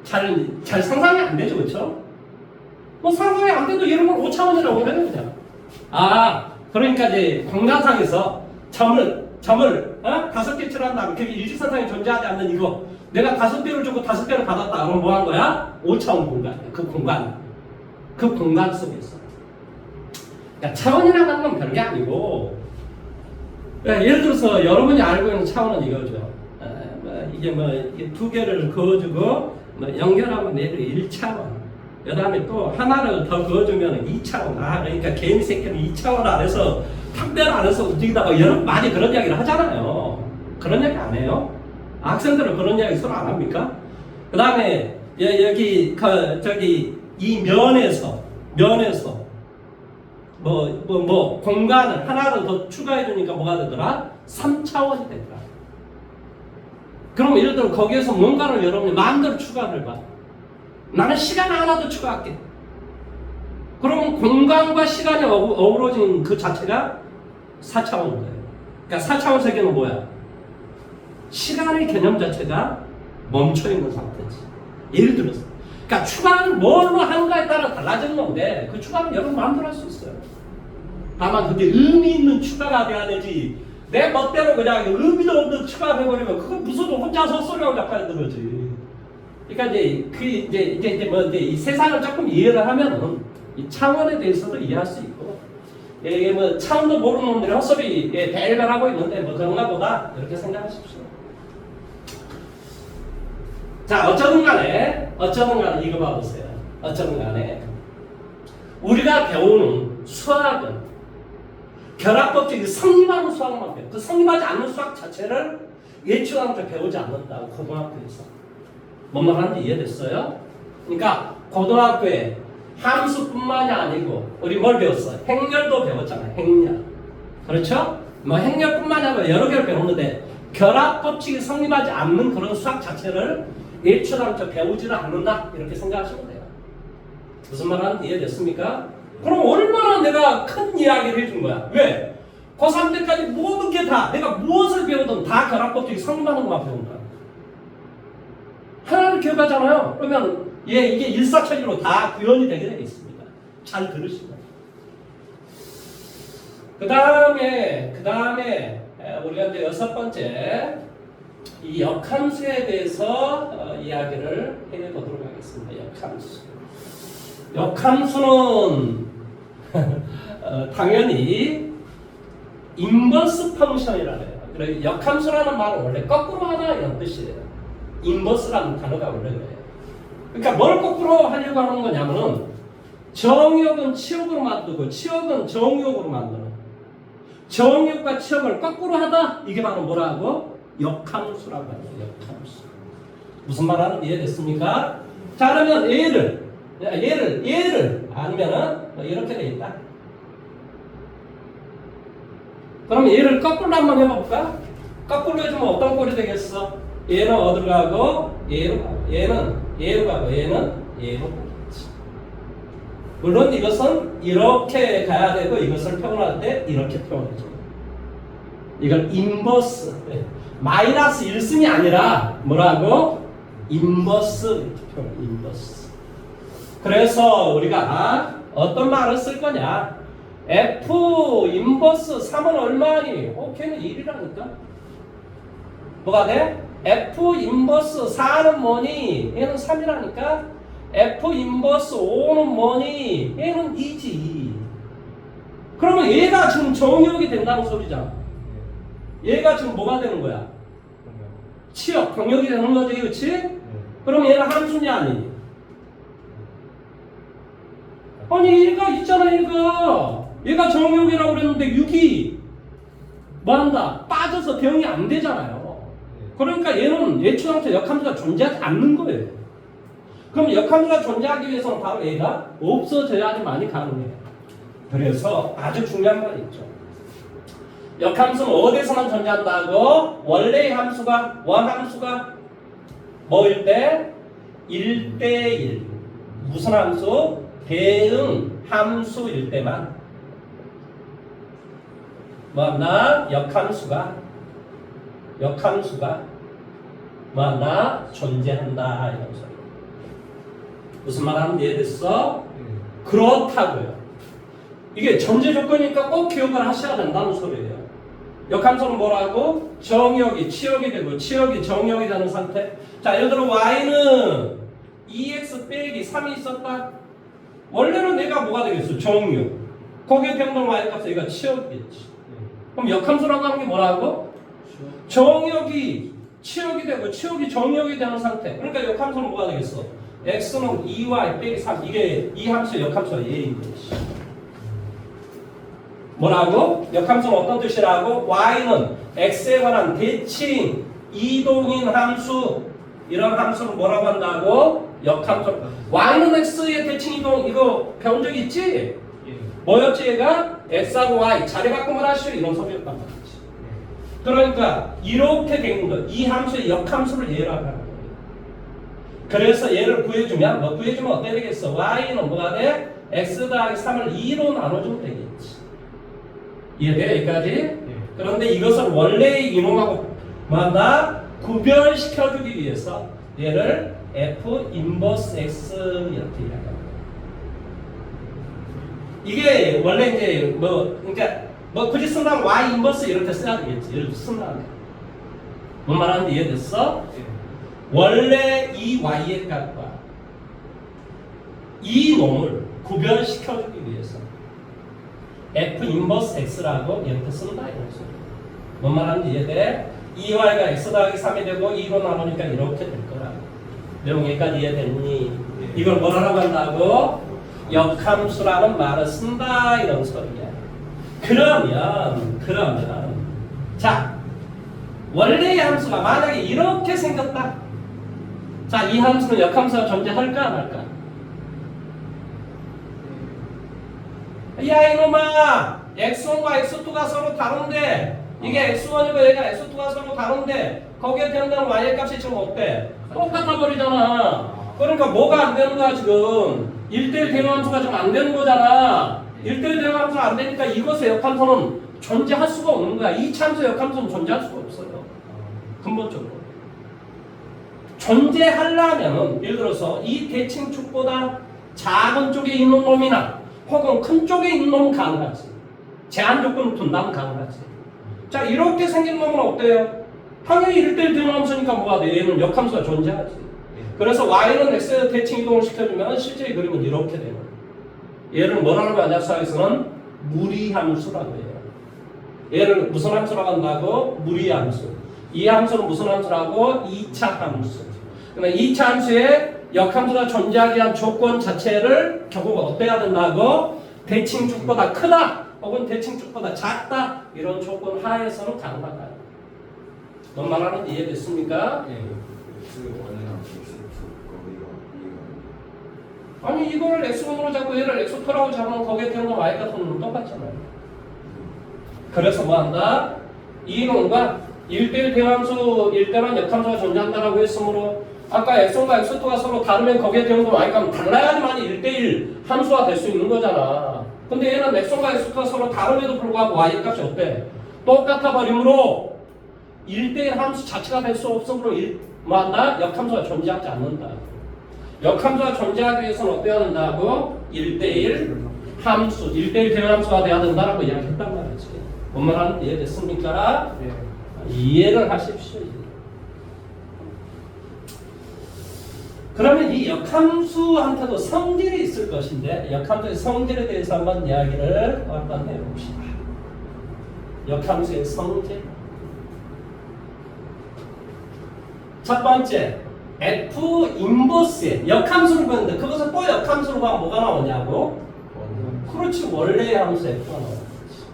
거예요. 잘 상상이 안 되죠, 그렇죠? 뭐 상상이 안 돼도 이런 걸 5차원이라고 해요, 그냥. 그러니까 이제 공간상에서 점을 5개 칠한다. 그게 일직선상에 존재하지 않는 이거. 내가 5배를 주고 5배를 받았다. 그럼 뭐 한 거야? 5차원 공간이야. 그 공간 속에서. 그러니까 차원이라고 하는 건 별게 아니고, 예를 들어서 여러분이 알고 있는 차원은 이거죠. 이게 두 개를 그어주고 연결하면 얘를 1차원. 그 다음에 또 하나를 더 그어주면 2차원. 그러니까 개인 새끼는 2차원 안에서 탁대를 안에서 움직이다가 여러분 많이 그런 이야기를 하잖아요. 그런 이야기 안 해요? 학생들은 그런 이야기 서로 안 합니까? 그 다음에 여기 이 면에서 공간을 하나를 더 추가해 주니까 뭐가 되더라? 3차원이 되더라. 그럼 예를 들어 거기에서 뭔가를 여러분이 마음대로 추가를 해봐. 나는 시간 하나 더 추가할게. 그러면 공간과 시간이 어우러진 그 자체가 4차원인 거예요. 그러니까 4차원 세계는 뭐야? 시간의 개념 자체가 멈춰있는 상태지. 예를 들어서. 그러니까 추가는 뭘로 하는가에 따라 달라지는 건데 그 추가는 여러분 마음대로 할 수 있어요. 다만 그게 의미 있는 추가가 돼야 되지. 내 멋대로 그냥 의미도 없는 추가를 해버리면 그거 무슨 혼자서 헛소리하고 약간 거지. 그러니까 이제 이 세상을 조금 이해를 하면은 이 차원에 대해서도 이해할 수 있고, 이게 차원도 모르는 놈들이 헛소리 배열하고 있는데 그런가 보다 이렇게 생각하십시오. 자, 어쩌든 간에 이거 봐보세요. 어쩌든 간에 우리가 배우는 수학은 결합법칙이 성립하는 수학만 배워. 그 성립하지 않는 수학 자체를 예측하면서 배우지 않는다고 고등학교에서. 뭔 말하는지 이해됐어요? 그러니까 고등학교에 함수뿐만이 아니고 우리 뭘 배웠어? 행렬도 배웠잖아요. 행렬. 그렇죠? 행렬뿐만이 아니라 여러 개를 배웠는데 결합법칙이 성립하지 않는 그런 수학 자체를 예측하면서 배우지를 않는다. 이렇게 생각하시면 돼요. 무슨 말하는지 이해됐습니까? 그럼 얼마나 내가 큰 이야기를 해준 거야. 왜? 고3 때까지 모든 게 다 내가 무엇을 배우든 다 결합법칙이 성립하는 것만 배운다. 하나를 기억하잖아요. 그러면 이게 일사천리로 다 구현이 되게 되어 있습니다. 잘 들으시면. 그 다음에 우리가 이제 6번째 이 역함수에 대해서 이야기를 해보도록 하겠습니다. 역함수는 당연히 인버스 펑션이라고 해요. 그래서 역함수라는 말은 원래 거꾸로 하다 이런 뜻이에요. 인버스라는 단어가 원래 그래요. 그러니까 뭘 거꾸로 하려고 하는 거냐면은 정역은 치역으로 만들고 치역은 정역으로 만드는, 정역과 치역을 거꾸로 하다, 이게 바로 뭐라고? 역함수라고 해요. 역함수. 무슨 말 하는지 이해됐습니까? 자, 그러면 얘를 아니면은 이렇게 돼 있다. 그럼 얘를 거꾸로 한번 해볼까? 거꾸로 해주면 어떤 꼴이 되겠어? 얘는 어디로 가고 얘로 가고, 얘는 얘로 가고, 얘는 얘로 가겠지. 물론 이것은 이렇게 가야 되고 이것을 표현할 때 이렇게 표현해줘. 이걸 인버스, 마이너스 1승이 아니라 뭐라고? 인버스 표현, 인버스. 그래서 우리가 어떤 말을 쓸 거냐? F 인버스 3은 얼마니? 걔는 1이라니까. 뭐가 돼? F 인버스 4는 뭐니? 얘는 3이라니까. F 인버스 5는 뭐니? 얘는 2지. 그러면 얘가 지금 정역이 된다는 소리잖아. 얘가 지금 뭐가 되는 거야? 치역, 병역이 되는 거지, 그렇지? 그럼 얘는 함수냐 아니니? 아니 얘가 있잖아. 얘가 정역이라고 그랬는데 6이 뭐한다? 빠져서 대응이 안 되잖아요. 그러니까 얘는 예측함수 역함수가 존재하지 않는 거예요. 그럼 역함수가 존재하기 위해서는 바로 얘가 없어져야지만이 가능해요. 그래서 아주 중요한 건 있죠. 역함수는 어디서만 존재한다고? 원래의 함수가 원함수가 뭐일 때? 1대1 무슨 함수? 대응 함수일 때만 뭐나 역함수가 뭐나 존재한다 이런 소리. 무슨 말 하는지 이해됐어? 그렇다고요. 이게 전제 조건이니까 꼭 기억을 하셔야 된다는 소리예요. 역함수는 뭐라고? 정역이 치역이 되고 치역이 정역이 되는 상태. 자, 예를 들어 y는 2x 빼기 3이 있었다. 원래는 내가 뭐가 되겠어? 정역. 거기에 대응되는 y 값은 얘가 치역이겠지. 그럼 역함수라고 하는 게 뭐라고? 정역이 치역이 되고 치역이 정역이 되는 상태. 그러니까 역함수는 뭐가 되겠어? x는 2y 빼기 3. 이게 이 함수의 역함수가 얘인 거지. 뭐라고? 역함수는 어떤 뜻이라고? y는 x에 관한 대칭 이동인 함수. 이런 함수는 뭐라고 한다고? 역함수. y는 x의 대칭 이동 이거 배운 적 있지? 뭐였지 얘가? x하고 y 자리 바꿈을 하시오 이런 소리였단 말이지. 그러니까 이렇게 된 거. 이 함수의 역함수를 얘라고 하는 거예요. 그래서 얘를 구해주면 어떻게 되겠어? y는 뭐가 돼? x 더하기 3을 2로 나눠주면 되겠지. 이해돼요? 여기까지? 그런데 이것을 원래의 이놈하고 뭐한다? 구별시켜주기 위해서 얘를 f 인버스 x 이렇게 이야기합니다. 이게 원래 이제 그러니까 굳이 쓴다면 y 인버스 이렇게 써야 되겠지. 예를 들어 쓴다면 뭔 말하는지 이해됐어? 원래 이 y의 값과 이 놈을 구별시켜주기 위해서 f 인버스 x라고 이렇게 쓴다 이런 소리. 뭔 말하는지 이해돼? 2y가 x 더하기 3이 되고 2로 나누니까 이렇게 될 거라고. 내용 여기까지 이해됐니? 이걸 뭐라고 한다고? 역함수라는 말을 쓴다 이런 소리야. 그러면 자 원래의 함수가 만약에 이렇게 생겼다. 자, 이 함수는 역함수가 존재할까 말까? 야 이놈아, x1과 x2가 서로 다른데 이게 x1이고 얘가 x2가 서로 다른데 거기에 대응되는 y의 값이 지금 어때? 똑같아 버리잖아. 그러니까 뭐가 안 되는 거야 지금? 1대1 대응함수가 지금 안 되는 거잖아. 1대1 대응함수가 안 되니까 이것의 역함수는 존재할 수가 없는 거야. 이 참수의 역함수는 존재할 수가 없어요. 근본적으로. 존재하려면은 예를 들어서 이 대칭축보다 작은 쪽에 있는 놈이나 혹은 큰 쪽에 있는 놈은 가능하지. 제한 조건을 둔다면 가능하지. 자, 이렇게 생긴 놈은 어때요? 당연히 1대1 대응함수니까 뭐가 돼? 얘는 역함수가 존재하지. 그래서 y는 x의 대칭 이동을 시켜주면 실제 그림은 이렇게 되는 거예요. 얘를 뭐라고 하냐? 수학에서는 무리함수라고 해요. 얘를 무슨 함수라고 한다고? 무리함수. 이 함수는 무슨 함수라고? 2차 함수. 그러면 2차 함수에 역함수가 존재하기 위한 조건 자체를 결국 어때야 된다고? 대칭축보다 크다 혹은 대칭축보다 작다 이런 조건 하에서는 가능하다. 뭔 말하는지 이해됐습니까? 아니 이거를 x1으로 잡고 얘를 x2라고 잡으면 거기에 되는 건 y 같은 놈은 똑같잖아요. 그래서 뭐한다? 이 놈과 1대1 대응함수일 때만 역함수가 존재한다라고 했으므로 아까 x1과 x2가 서로 다르면 거기에 되는 건 y값은 달라야지만 1대1 함수가 될 수 있는 거잖아. 근데 얘는 x1과 x2가 서로 다름에도 불구하고 y값이 어때? 똑같아 버리므로 1대1 함수 자체가 될 수 없으므로 뭐한다? 역함수가 존재하지 않는다. 역함수가 존재하기 위해서는 어때야 된다고? 1대1 함수, 1대1 대응함수가 돼야 된다라고 이야기했단 말이지. 뭔 말하는지 이해됐습니까? 이해를 하십시오. 그러면 이 역함수한테도 성질이 있을 것인데 역함수의 성질에 대해서 한번 이야기를 한번 해봅시다. 역함수의 성질. 첫 번째, F 인버스에 역함수를 보는데 그것을 또 역함수로 보면 뭐가 나오냐고? 그렇지, 원래의 함수 F가 나오는 거지.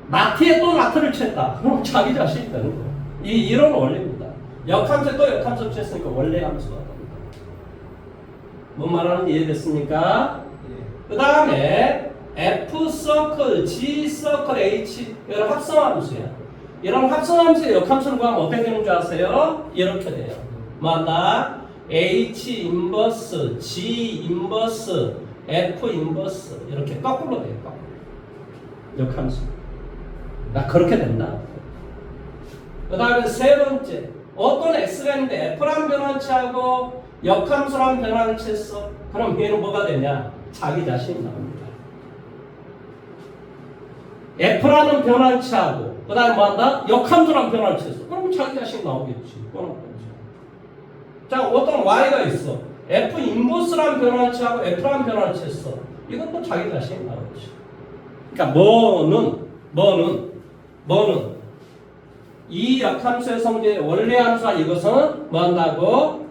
마트에 또 마트를 쳤다. 그럼 자기 자신이 되는 거예요. 이런 원리입니다. 역함수에 또 역함수 쳤으니까 원래 함수가 됩니다. 뭔 말하는지 이해됐습니까? 그 다음에 F 서클, G 서클, H 이런 합성함수야. 이런 합성함수의 역함수를 구하면 어떻게 되는 줄 아세요? 이렇게 돼요. 뭐한다? H 인버스, G 인버스, F 인버스 이렇게 거꾸로 돼요. 거꾸로. 역함수. 그렇게 된다. 그 다음에 세 번째, 어떤 X가 있는데 F라는 변환치하고 역함수라는 변환을 쳤어. 그럼 얘는 뭐가 되냐? 자기 자신이 나옵니다. F라는 변환치하고 그 다음에 뭐한다? 역함수라는 변환을 쳤어. 그럼 자기 자신이 나오겠지. 자, 어떤 Y가 있어. F 인버스라는 변환치하고 F라는 변환을 쳤어. 이것도 자기 자신이 나오겠지. 그러니까 뭐는 이 역함수의 성질의 원래 함수와 이것은 뭐 한다고?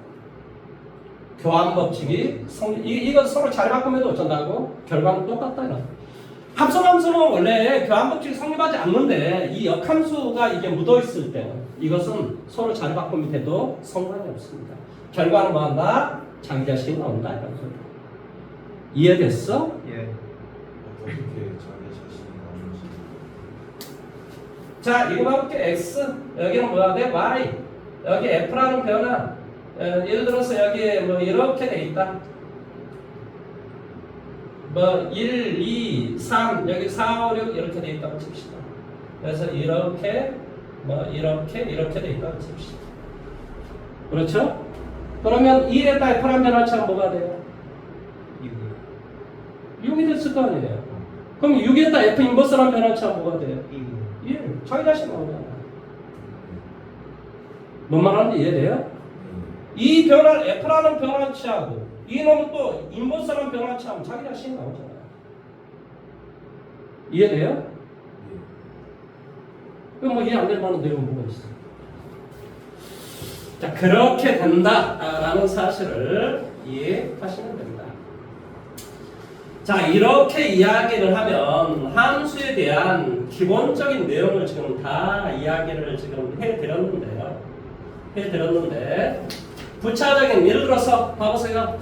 교환 법칙이 이건 서로 자리 바꾸면 어쩐다고? 결과는 똑같다 이런. 합성함수는 원래 교환 법칙이 성립하지 않는데 이 역함수가 이게 묻어 있을 때는 이것은 서로 자리 바꾸면 돼도 상관이 없습니다. 결과는 뭐 한다? 자기 자신이 나온다 이런 소리. 이해됐어? 예. 어떻게 자기 자신이 나오는지. 자, 이거 봐볼게. X. 여기는 뭐야 돼? Y. 여기 F라는 변화. 예를 들어서 여기에 뭐 이렇게 돼 있다. 뭐 1, 2, 3, 여기 4, 5, 6 이렇게 돼 있다고 칩시다. 그래서 이렇게 이렇게 돼 있다고 칩시다. 그렇죠? 그러면 1에다 F라는 변화치가 뭐가 돼요? 6이 됐을 거 아니에요. 그럼 6에다 F 인버스라는 변화치가 뭐가 돼요? 1. 자기 자신 나오잖아. 뭔 말하는지 이해돼요? 이 변화 F라는 변화치하고 이 놈은 또 인버스라는 변화치하면 자기 자신이 나오잖아요. 이해돼요? 그럼 뭐 이해 안 될 만한 내용은 뭐가 있어? 자, 그렇게 된다라는 사실을 이해하시면 됩니다. 자, 이렇게 이야기를 하면 함수에 대한 기본적인 내용을 지금 다 이야기를 지금 해드렸는데 부차적인 예를 들어서 봐보세요.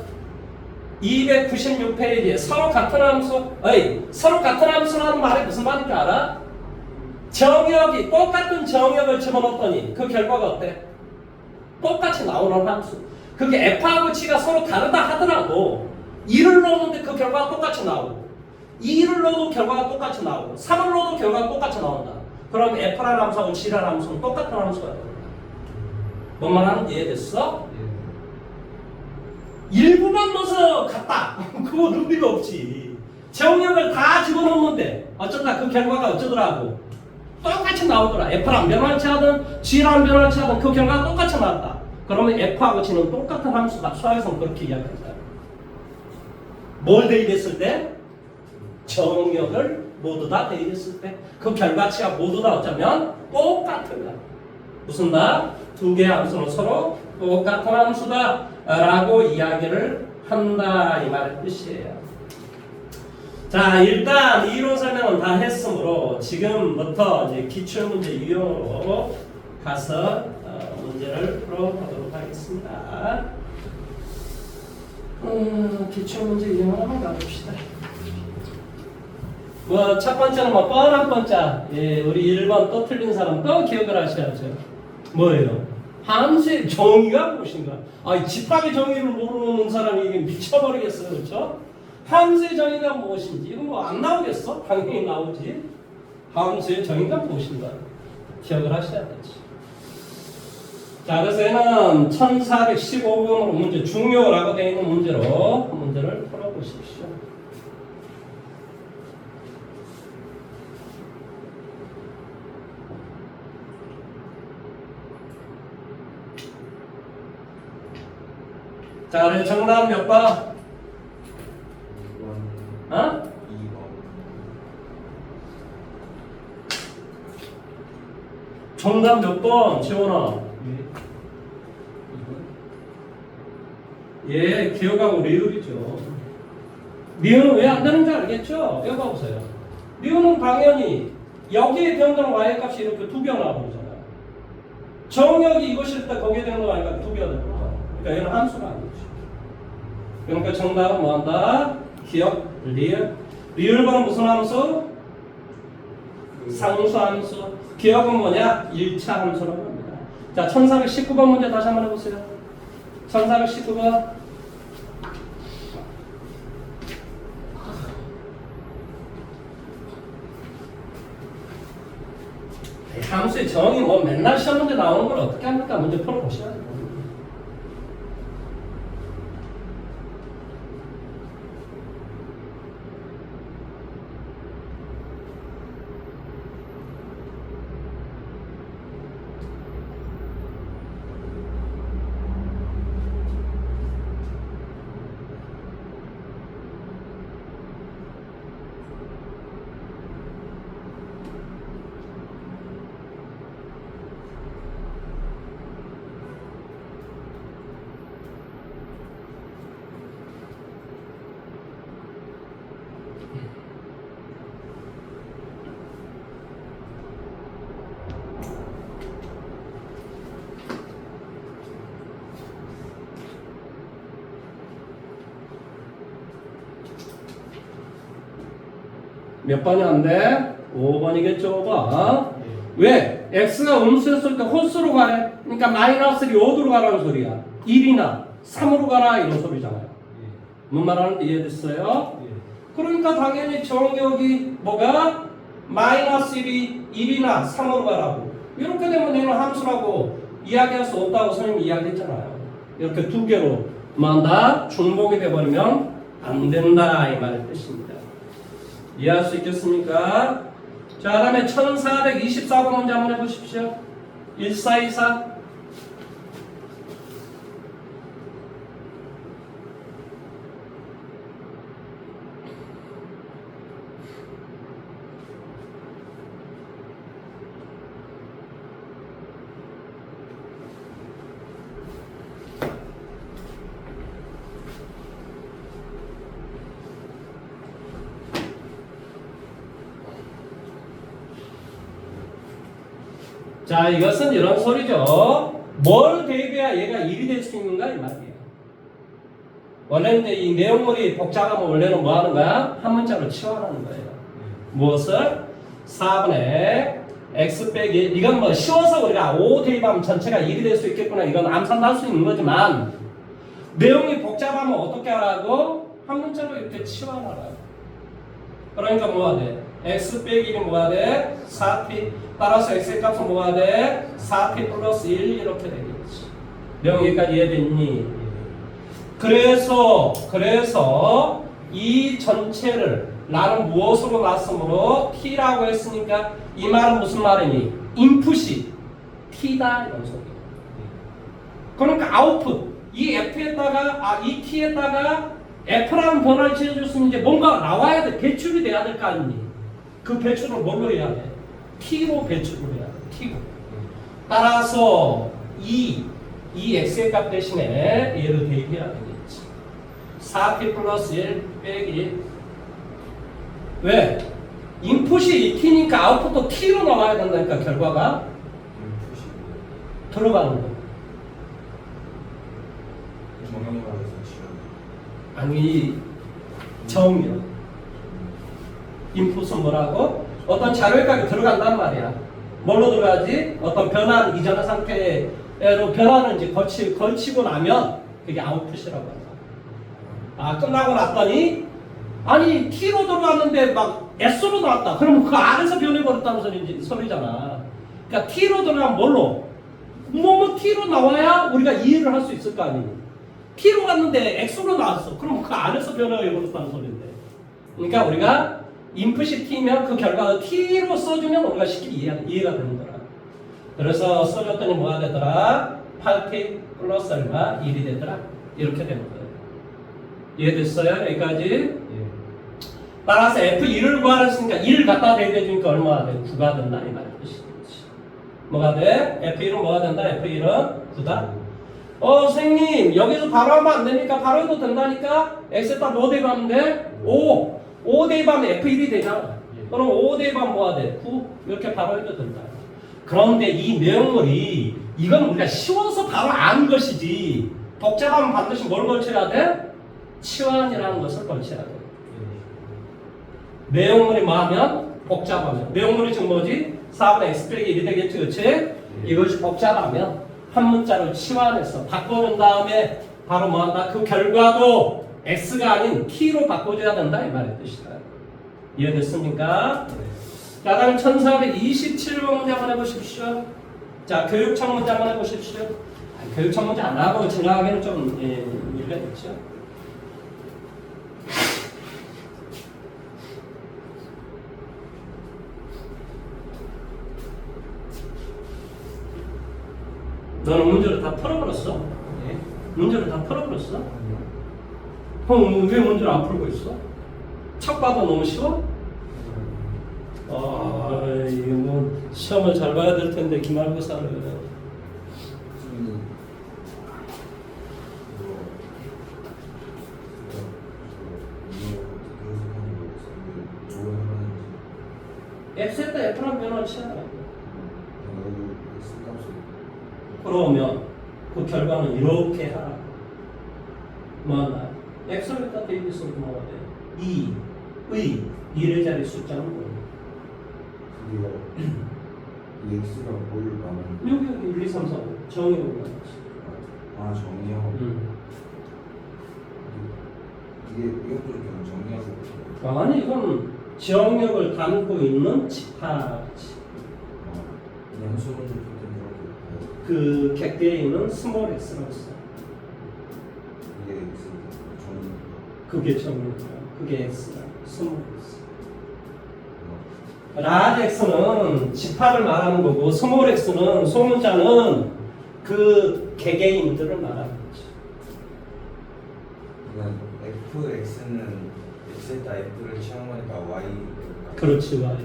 296페이지에 서로 같은 함수라는 말이 무슨 말인지 알아? 정역이 똑같은 정역을 집어넣었더니 그 결과가 어때? 똑같이 나오는 함수. 그게 F하고 G가 서로 다르다 하더라도 1을 넣었는데 그 결과가 똑같이 나오고 2를 넣어도 결과가 똑같이 나오고 3을 넣어도 결과가 똑같이 나온다. 그럼 F라는 함수하고 G라는 함수는 똑같은 함수가 됩니다. 뭔 말하는지 이해됐어? 일부만 넣어서 같다. 그거 의미가 없지. 정역을 다 집어넣는데 어쩐다 그 결과가 어쩌더라고. 똑같이 나오더라. F라는 변환치 하든 G라는 변환치 하든 그 결과가 똑같이 나왔다. 그러면 F하고 G는 똑같은 함수다. 수학에서는 그렇게 이야기합니다. 뭘 대입했을 때? 정역을 모두 다 대입했을 때 그 결과치가 모두 다 어쩌면 똑같은 거야. 무슨 다? 두 개의 함수는 서로 똑같은 함수다 라고 이야기를 한다 이 말의 뜻이에요. 자, 일단 이론 설명은 다 했으므로 지금부터 이제 기출문제 유형으로 가서 문제를 풀어보도록 하겠습니다. 기출문제 유형을 한번 가봅시다. 뭐 첫 번째는 뭐 뻔한 번째, 우리 1번 또 틀린 사람 또 기억을 하셔야죠. 뭐예요? 함수의 정의가 무엇인가? 집합의 정의를 모르는 사람이 이게 미쳐버리겠어요, 그렇죠? 함수의 정의가 무엇인지 이거 뭐 안 나오겠어? 당연히 나오지. 함수의 정의가 무엇인가? 기억을 하셔야 되지. 자, 그래서 얘는 1415번으로 문제 중요라고 되어 있는 문제로 문제를 풀어보십시오. 자, 그럼 정답 몇 번? 2번. 어? 2번. 정답 몇 번, 지원아? 예, 기억하고 리을이죠. 리을은 왜 안 되는지 알겠죠? 이거 봐보세요. 리을은 당연히 여기에 대응되는 y의 값이 이렇게 두 배가 나오잖아요. 정역이 이것일 때 거기에 대응되는 y의 값이 두 배가 되는 거죠. 그러니까 얘는 함수가 아니지. 그러니까 정답은 뭐한다? 기억, 리을. 리을은 무슨 함수? 상수함수. 기억은 뭐냐? 1차 함수라고 합니다. 자, 1419번 문제 다시 한번 해보세요. 1419번. 함수의 정의 뭐 맨날 시험 문제 나오는 걸 어떻게 합니까? 문제 풀어보셔야죠. 몇 번이 안 돼? 5번이겠죠, 5번. 왜? x가 음수였을 때 홀수로 가래. 그러니까 마이너스 5도로 가라는 소리야. 1이나 3으로 가라 이런 소리잖아요. 뭔 말하는지 이해됐어요? 그러니까 당연히 정역이 뭐가? 마이너스 1이 1이나 3으로 가라고. 이렇게 되면 얘는 함수라고 이야기할 수 없다고 선생님이 이야기했잖아요. 이렇게 두 개로 뭐한다? 중복이 돼버리면 안 된다 이 말의 뜻입니다. 이해할 수 있겠습니까? 자, 그 다음에 1424번 문제 한번 해보십시오. 1424. 자, 이것은 이런 소리죠. 뭘 대입해야 얘가 1이 될 수 있는가 이 말이에요. 원래는 이 내용물이 복잡하면 원래는 뭐 하는 거야? 한 문자로 치환하는 거예요. 무엇을? 4분의 x 빼기 이건 뭐 쉬워서 우리가 5 대입하면 전체가 1이 될 수 있겠구나 이건 암산도 할 수 있는 거지만 내용이 복잡하면 어떻게 하라고? 한 문자로 이렇게 치환하라고. 그러니까 뭐가 돼? x 빼기 1이 뭐가 돼? 4t. 따라서 x의 값은 뭐가 돼? 4t 플러스 1 이렇게 되겠지. 내용 여기까지 이해됐니? 그래서 이 전체를 나는 무엇으로 놨으므로 t라고 했으니까 이 말은 무슨 말이니? 인풋이 t다 이런 소리야. 그러니까 아웃풋 이 f에다가 이 t에다가 f라는 변화를 지어줬으면 이제 뭔가 나와야 돼. 배출이 돼야 될 거 아니니? 그 배출을 뭘로 해야 돼? t로 배출을 해야 돼. t로. 따라서 이 x의 값 대신에 얘를 대입해야 되겠지. 4t 플러스 1 빼기 왜? 인풋이 t니까 아웃풋도 t로 나와야 된다니까 결과가 들어가는 거. 정형이 말해서 지금 아니 정이요. 인풋은 뭐라고? 어떤 자료에까지 들어간단 말이야. 뭘로 들어가지? 어떤 변환 이전의 상태로 변환을 이제 걸치고 나면 그게 아웃풋이라고 한다. 끝나고 났더니 아니 T로 들어왔는데 막 S로 나왔다. 그러면 그 안에서 변해버렸다는 소리잖아. 그러니까 T로 들어가면 뭘로? 뭐 T로 나와야 우리가 이해를 할 수 있을 거 아니니. T로 갔는데 X로 나왔어. 그럼 그 안에서 변해버렸다는 소리인데. 그러니까 우리가 인풋이 T면 그 결과가 T로 써주면 우리가 쉽게 이해가 되는 거라. 그래서 써줬더니 뭐가 되더라? 8T 플러스 얼마? 1이 되더라. 이렇게 되는 거예요. 이해됐어요? 여기까지? 따라서 F1을 구하랬으니까 1을 갖다 대입해주니까 얼마가 돼? 9가 된다 이 말이 뜻이지. 뭐가 돼? F1은 뭐가 된다? F1은 9다. 선생님 여기서 바로 하면 안 되니까 바로 해도 된다니까? X에다 뭐 대입하면 돼? 5 대입하면 F1이 되잖아. 그럼 5 대입하면 뭐가 돼? 9 이렇게 바로 해도 된다. 그런데 이 내용물이 이건 우리가 쉬워서 바로 아는 것이지 복잡하면 반드시 뭘 걸쳐야 돼? 치환이라는 것을 걸쳐야 돼. 내용물이 뭐하면? 복잡하면. 내용물이 지금 뭐지? 4분의 x 빼기 1이 되겠지, 그치? 이것이 복잡하면 한 문자로 치환해서 바꿔준 다음에 바로 뭐한다? 그 결과도 x가 아닌 t로 바꿔줘야 된다 이 말의 뜻이다. 이해됐습니까? 자, 다음 1427번 문제 한번 해보십시오. 자, 교육청 문제 한번 해보십시오. 교육청 문제 안 하고 지나가기는 좀 무리가 있죠. 너는 문제를 다 풀어버렸어? 예? 문제를 다 풀어버렸어? 그럼 왜 문제를 안 풀고 있어? 척 봐도 너무 쉬워? 이거 뭐 시험을 잘 봐야 될 텐데 기말고사를. X에다 F랑 변화치야. 그러면 그 결과는 이렇게 하라. 뭐하나? X를 갖다 대입해서 뭐가 돼? 2의 1의 자리 숫자는 뭐야? 이 x가 뭘 말하는 여기 1, 2, 3, 4, 5 정의 올라갔어. 아 정리하고 이것도 그냥 정리하고 아니 이건 정역을 담고 있는 집합. 연수분들 그렇게 그 객대에 있는 스몰 x라고 써. 이게 x 정리 그게 정역이야. 그게 x다. 스몰 x. 라지 x는 집합을 말하는 거고 스몰 x는 소문자는 그 개개인들을 말하는 거지. 그러니까 fx는 x에다 f를 취한 거니까 y 그렇지 y.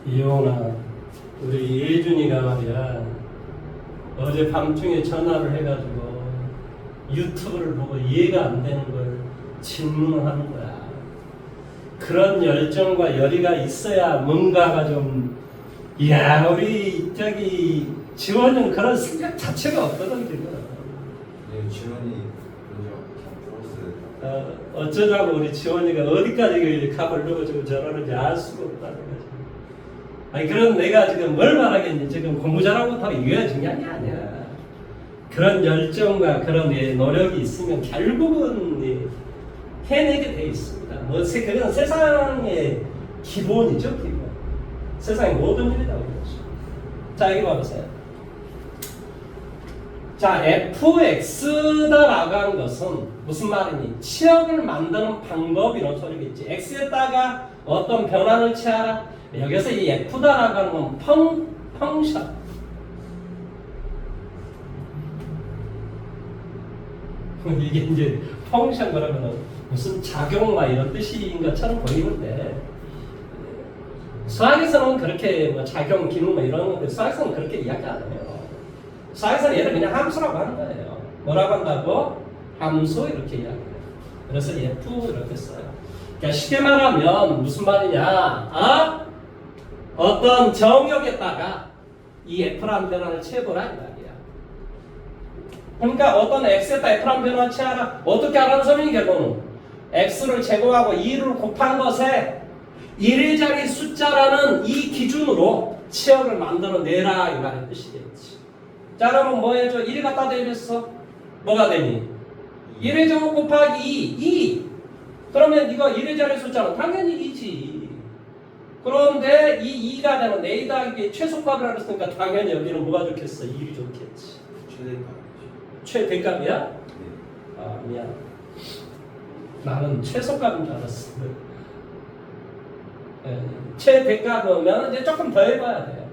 이용아, 우리 예준이가 말이야 어제 밤중에 전화를 해가지고 유튜브를 보고 이해가 안 되는 걸 질문을 하는 거야. 그런 열정과 열의가 있어야 뭔가가 좀, 이야 우리 저기 지원은 그런 생각 자체가 없거든 지금. 예, 지원이 먼저 다 풀었어요. 어쩌자고 우리 지원이가 어디까지 가보려고 지금 저러는지 알 수가 없다는 거지. 아니 그런 내가 지금 뭘 말하겠니? 지금 공부 잘하고 더 이겨야 중요한 게 아니야. 그런 열정과 그런 노력이 있으면 결국은 해내게 돼 있습니다. 뭐 그건 세상의 기본이죠, 기본. 세상의 모든 일이다 그렇죠. 자 여기 봐보세요. 자 fx다라고 하는 것은 무슨 말이니? 치역을 만드는 방법 이런 소리겠지. x에다가 어떤 변화를 취하라. 여기서 이 f다라고 하는 건 펑션. 이게 이제 펑션 그러면 무슨 작용과 이런 뜻인 것처럼 보이는데 수학에서는 그렇게 뭐 작용, 기능 뭐 이런 거 수학에서는 그렇게 이야기 안 해요. 수학에서는 얘를 그냥 함수라고 하는 거예요. 뭐라고 한다고? 함수 이렇게 이야기해요. 그래서 f 이렇게 써요. 그러니까 쉽게 말하면 무슨 말이냐? 어떤 정역에다가 이 F라는 변화를 취해보라 이 말이야. 그러니까 어떤 X에다 F라는 변화를 취하라. 어떻게 하라는 소리니 결국은 X를 제곱하고 2를 곱한 것에 1의 자리 숫자라는 이 기준으로 치역을 만들어내라 이 말의 뜻이겠지. 자 그러면 뭐 해줘? 1이 갖다 대입했어. 뭐가 되니? 1의 제곱 곱하기 2. 그러면 이거 1의 자리 숫자는 당연히 2지. 그런데 이 2가 되는 A 더하기 최소값이라고 했으니까 당연히 여기는 뭐가 좋겠어? 1이 좋겠지. 최대값이죠. 최대값이야? 네. 아 미안. 나는 최소값인 줄 알았어. 최대값이면 이제 조금 더 해봐야 돼요.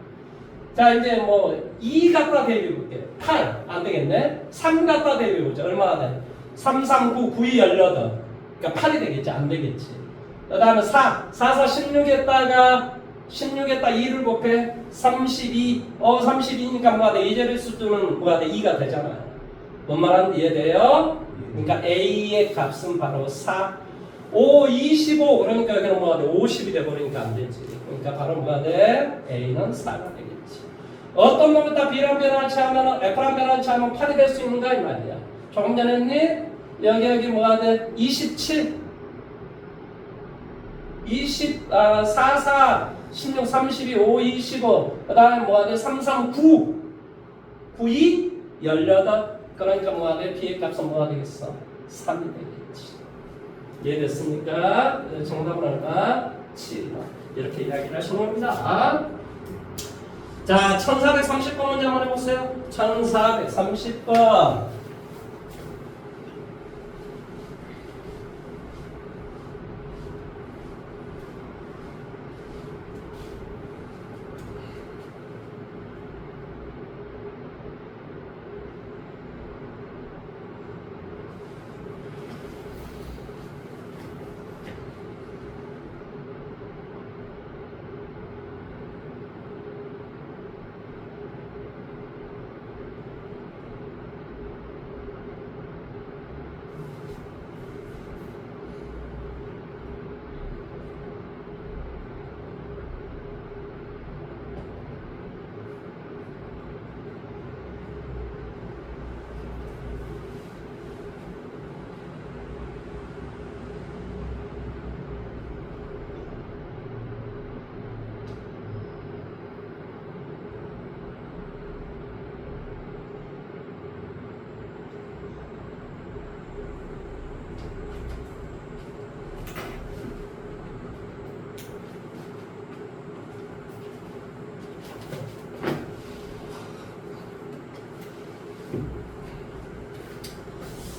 자 이제 뭐 2 갖다 대입해볼게. 8 안 되겠네. 3 갖다 대입해보자. 얼마나 돼? 3, 3, 9, 9, 2, 18. 그러니까 8이 되겠지? 안 되겠지. 그 다음에 4, 4, 16에다가 2를 곱해 32. 32니까 뭐가 돼? 이제를 수준은 뭐가 돼? 2가 되잖아요. 뭔 말하는지 이해돼요? 그러니까 A의 값은 바로 4. 5, 25. 그러니까 여기는 뭐가 돼? 50이 돼버리니까 안 되지. 그러니까 바로 뭐가 돼? A는 4가 되겠지. 어떤 놈에다 B랑 변화를 취하면 F랑 변화를 취하면 8이 될 수 있는가 이 말이야. 조금 전에 했니? 여기 뭐가 돼? 27. 4, 4, 16, 32, 5, 25. 그 다음에 뭐가 돼? 3, 3, 9. 9, 2, 18. 그러니까 뭐가 돼? B의 값은 뭐가 되겠어? 3이 되겠지. 이해됐습니까? 정답은 얼마? 7. 이렇게 이야기를 하시는 겁니다. 자, 1430번 문제 한번 해보세요. 1430번.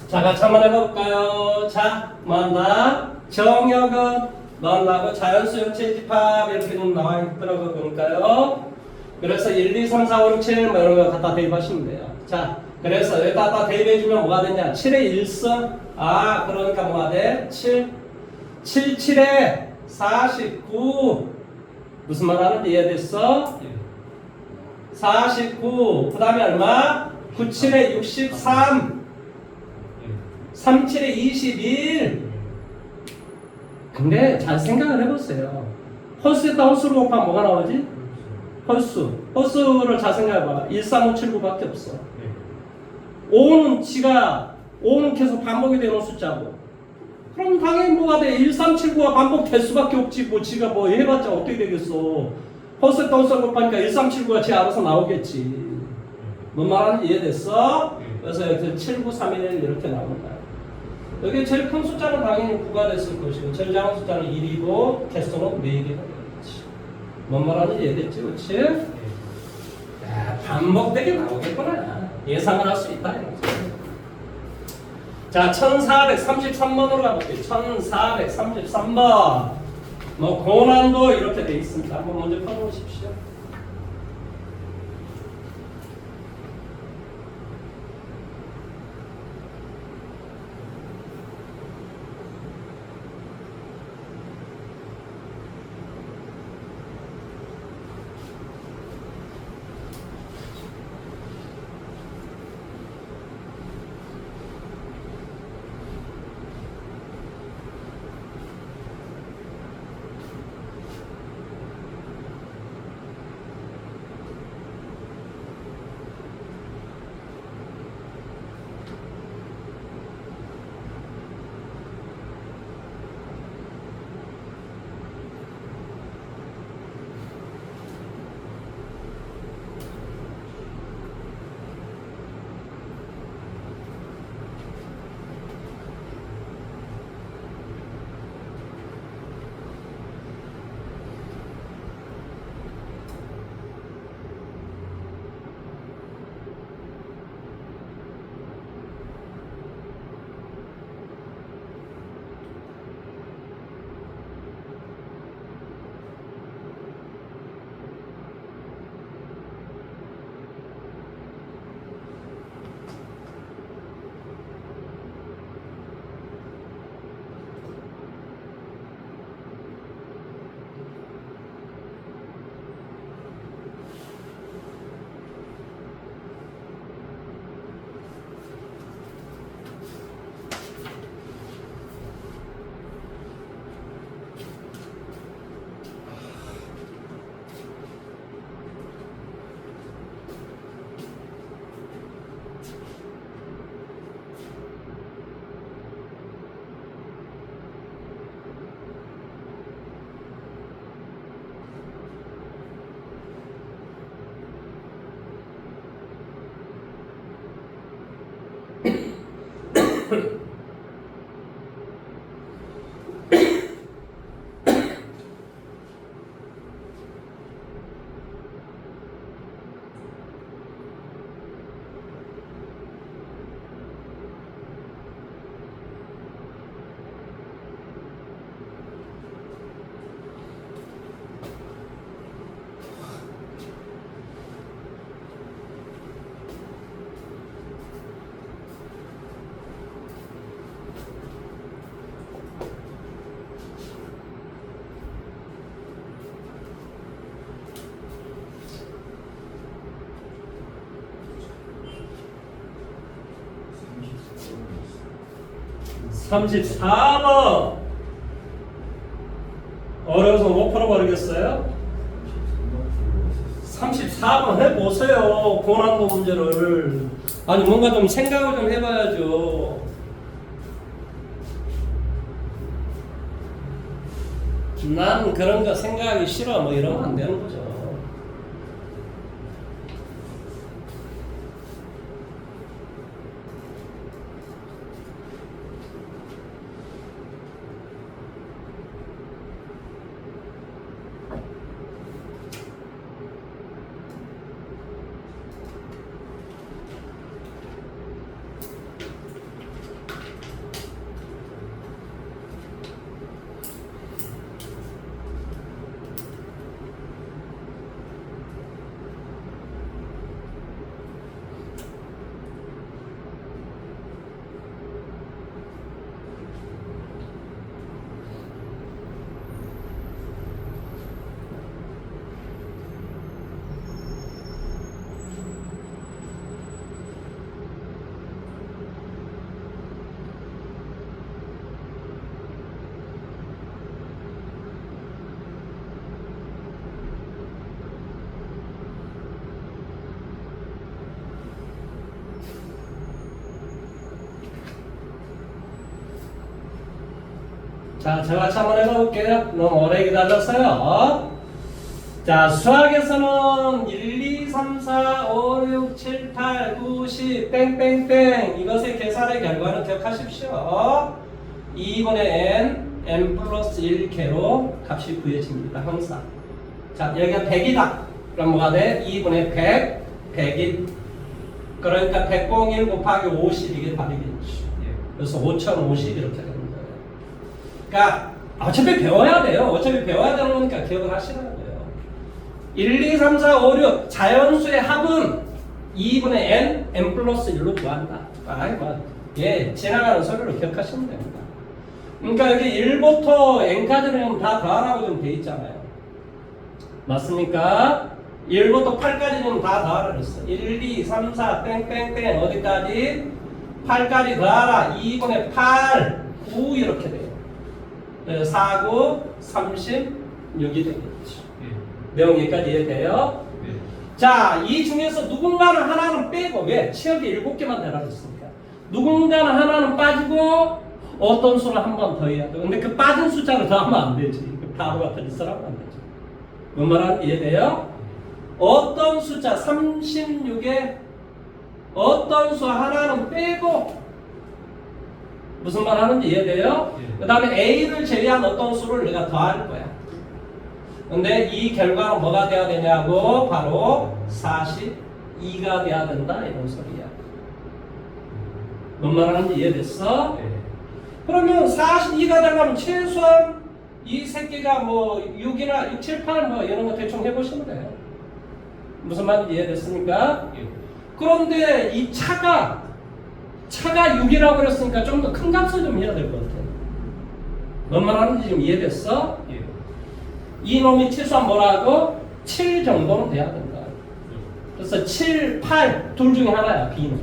자, 같이 한번 해볼까요? 자, 뭐한다? 정역은 뭐한다고? 자연수 형체 집합 이렇게 좀 나와 있더라고요. 그러니까요. 그래서 1, 2, 3, 4, 5, 6, 7 뭐 이런 거 갖다 대입하시면 돼요. 자, 그래서 여기다 갖다 대입해주면 뭐가 되냐? 7의 1승. 아, 그러니까 뭐가 돼? 7. 7, 7에 49. 무슨 말 하는지 이해됐어? 49. 그 다음에 얼마? 9, 7에 63. 3, 7에 21. 근데 잘 생각을 해보세요. 홀수에다 홀수를 곱하면 뭐가 나오지? 홀수. 홀수를 잘 생각해봐. 1, 3, 5, 7, 9밖에 없어. 5는 계속 반복이 되는 숫자고. 그럼 당연히 뭐가 돼? 1, 3, 7, 9가 반복될 수밖에 없지. 뭐 지가 뭐 해봤자 어떻게 되겠어. 홀수에다 홀수를 곱하니까 1, 3, 7, 9가 지 알아서 나오겠지. 뭔 말하는지 이해됐어? 그래서 여기서 7, 9, 3, 1 이렇게 나온다. 여기 제일 큰 숫자는 당연히 9가 됐을 것이고 제일 작은 숫자는 1이고 개수는 4개가 되겠지. 뭔 말하는지 이해됐지? 그렇지? 야, 반복되게 나오겠구나. 예상을 할 수 있다. 자, 1433번으로 가볼게요. 1433번. 뭐 고난도 이렇게 돼 있습니다. 한번 먼저 펴보십시오. 34번. 어려워서 못 풀어버리겠어요? 34번 해보세요. 고난도 문제를. 아니 뭔가 좀 생각을 좀 해봐야죠. 난 그런 거 생각하기 싫어 뭐 이러면 안 되는 거죠. 자, 제가 한번 해볼게요. 너무 오래 기다렸어요. 자, 수학에서는 1, 2, 3, 4, 5, 6, 7, 8, 9, 10, 땡땡땡 이것의 계산의 결과는 기억하십시오. 2분의 n 플러스 1개로 값이 구해집니다. 항상. 자, 여기가 100이다. 그럼 뭐가 돼? 2분의 100, 100인. 그러니까 101 곱하기 50 이게 답이겠죠. 그래서 5050 이렇게 됩니다. 그러니까 어차피 배워야 돼요. 어차피 배워야 되는 거니까 기억을 하시라는 거예요. 1, 2, 3, 4, 5, 6 자연수의 합은 2분의 n 플러스 1로 구한다. 아이고, 예, 지나가는 소리로 기억하시면 됩니다. 그러니까 여기 1부터 n까지는 다 더하라고 좀 돼 있잖아요. 맞습니까? 1부터 8까지는 다 더하라 그랬어. 1, 2, 3, 4 땡땡땡 어디까지? 8까지 더하라. 2분의 8, 9 이렇게 돼요. 4, 9, 36이 되겠죠. 내용 여기까지 이해돼요? 자, 이 중에서 누군가는 하나는 빼고, 왜? 치역이 7개만 되라고 했으니까. 누군가는 하나는 빠지고 어떤 수를 한 번 더 해야 돼. 근데 그 빠진 숫자를 더하면 안 되지. 그 바보 같은 짓을 하면 안 되죠. 뭔 말하는지 이해돼요? 어떤 숫자 36에 어떤 수 하나는 빼고 무슨 말 하는지 이해돼요? 그 다음에 A를 제외한 어떤 수를 내가 더할 거야. 근데 이 결과는 뭐가 돼야 되냐고 바로 42가 돼야 된다 이런 소리야. 뭔 말 하는지 이해됐어? 그러면 42가 되려면 최소한 이 새끼가 뭐 6이나 6, 7, 8 뭐 이런 거 대충 해보시면 돼요. 무슨 말인지 이해됐습니까? 그런데 이 차가 6이라고 그랬으니까 좀 더 큰 값을 좀 해야 될 것 같아요. 뭔 말 하는지 좀 이해됐어? 이놈이 최소한 뭐라고? 7 정도는 돼야 된다. 그래서 7, 8 둘 중에 하나야 B는.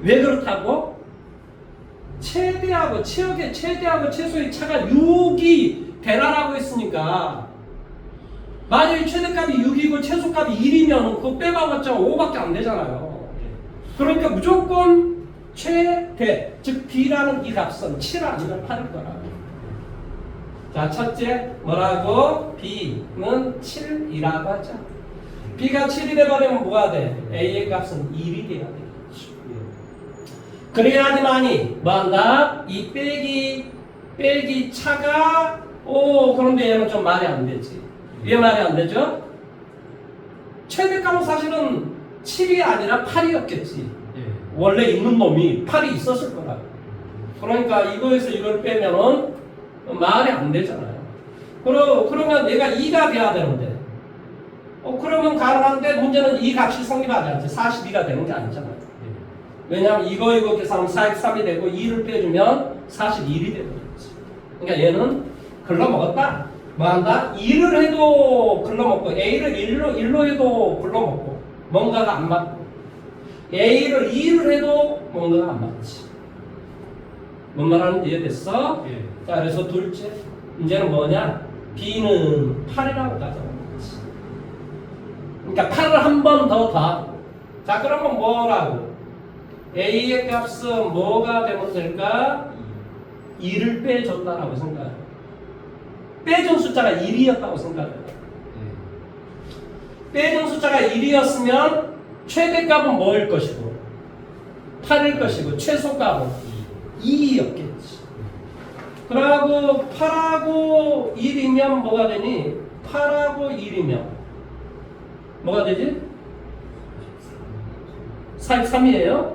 왜 그렇다고? 최대하고 치역의 최대하고 최소의 차가 6이 되라라고 했으니까 만약에 최대값이 6이고 최소값이 1이면 그거 빼봐봤자 5밖에 안 되잖아요. 그러니까 무조건 최대, 즉 B라는 이 값은 7 아니면 8일 거라. 자, 첫째 뭐라고? B는 7이라고 하자. B가 7이 돼버리면 뭐가 돼? A의 값은 1이 돼야 되겠죠. 그래야지만이 뭐한다? 이 빼기 차가 그런데 얘는 좀 말이 안 되지. 왜 말이 안 되죠? 최대값은 사실은 7이 아니라 8이었겠지. 원래 있는 놈이 8이 있었을 거라고. 그러니까 이거에서 이걸 빼면은 말이 안 되잖아요. 그러면 얘가 2가 돼야 되는데 그러면 가능한데 문제는 이 값이 성립하지 않지. 42가 되는 게 아니잖아요. 왜냐하면 이거 계산하면 43이 되고 2를 빼주면 41이 되거든요. 그러니까 얘는 글러먹었다. 뭐한다? 2를 해도 글러먹고 A를 1로 해도 글러먹고 뭔가가 안 맞고 A를 2를 해도 뭔가가 안 맞지. 뭔 말하는지 이해됐어? 예. 자, 그래서 둘째. 이제는 뭐냐? B는 8이라고 가자. 그러니까 8을 한 번 더 더하고. 자, 그러면 뭐라고? A의 값은 뭐가 되면 될까? 2를 빼줬다라고 생각해. 빼준 숫자가 1이었다고 생각해. 빼준 숫자가 1이었으면 최대값은 뭐일 것이고 8일 것이고 최소값은 2였겠지. 그러고 8하고 1이면 뭐가 되니? 8하고 1이면 뭐가 되지? 43이에요?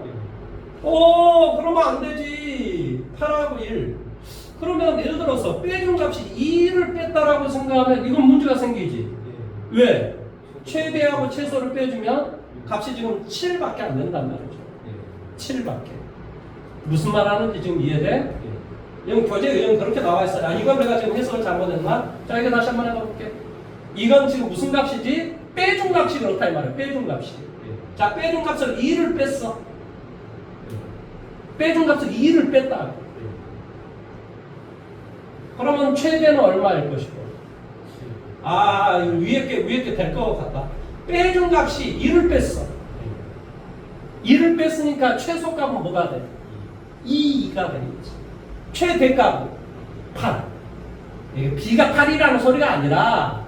오, 그러면 안 되지. 8하고 1. 그러면 예를 들어서 빼준 값이 2를 뺐다라고 생각하면 이건 문제가 생기지. 왜? 최대하고 최소를 빼주면 값이 지금 7밖에 안 된단 말이죠. 7밖에. 무슨 말 하는지 지금 이해돼? 이건 교재 의견 그렇게 나와 있어요. 아, 이건 내가 지금 해석을 잘못했나? 자, 이거 다시 한번 해볼게. 이건 지금 무슨 값이지? 빼준 값이 그렇다 이 말이야. 빼준 값이. 자, 빼준 값을 2를 뺐어. 빼준 값을 2를 뺐다. 그러면 최대는 얼마일 것이고? 아, 위에 게 될 것 같다. 빼준 값이 2를 뺐어. 2를 뺐으니까 최소값은 뭐가 돼? 2가 되겠지. 최대값은 8. 이게 B가 8이라는 소리가 아니라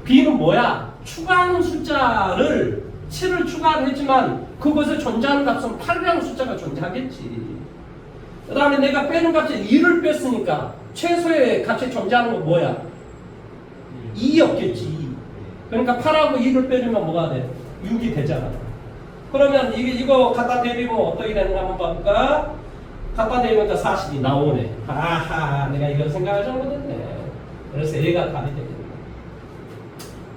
B는 뭐야? 추가하는 숫자를 7을 추가를 했지만 그것에 존재하는 값은 8이라는 숫자가 존재하겠지. 그 다음에 내가 빼는 값에 2를 뺐으니까 최소의 값이 존재하는 건 뭐야? 2였겠지. 그러니까 8하고 2를 빼주면 뭐가 돼? 6이 되잖아. 그러면 이거 갖다 대비면 어떻게 되는가 한번 볼까? 갖다 대비니까 40이 나오네. 아하, 내가 이걸 생각을 잘못했네. 그래서 얘가 답이 되겠네.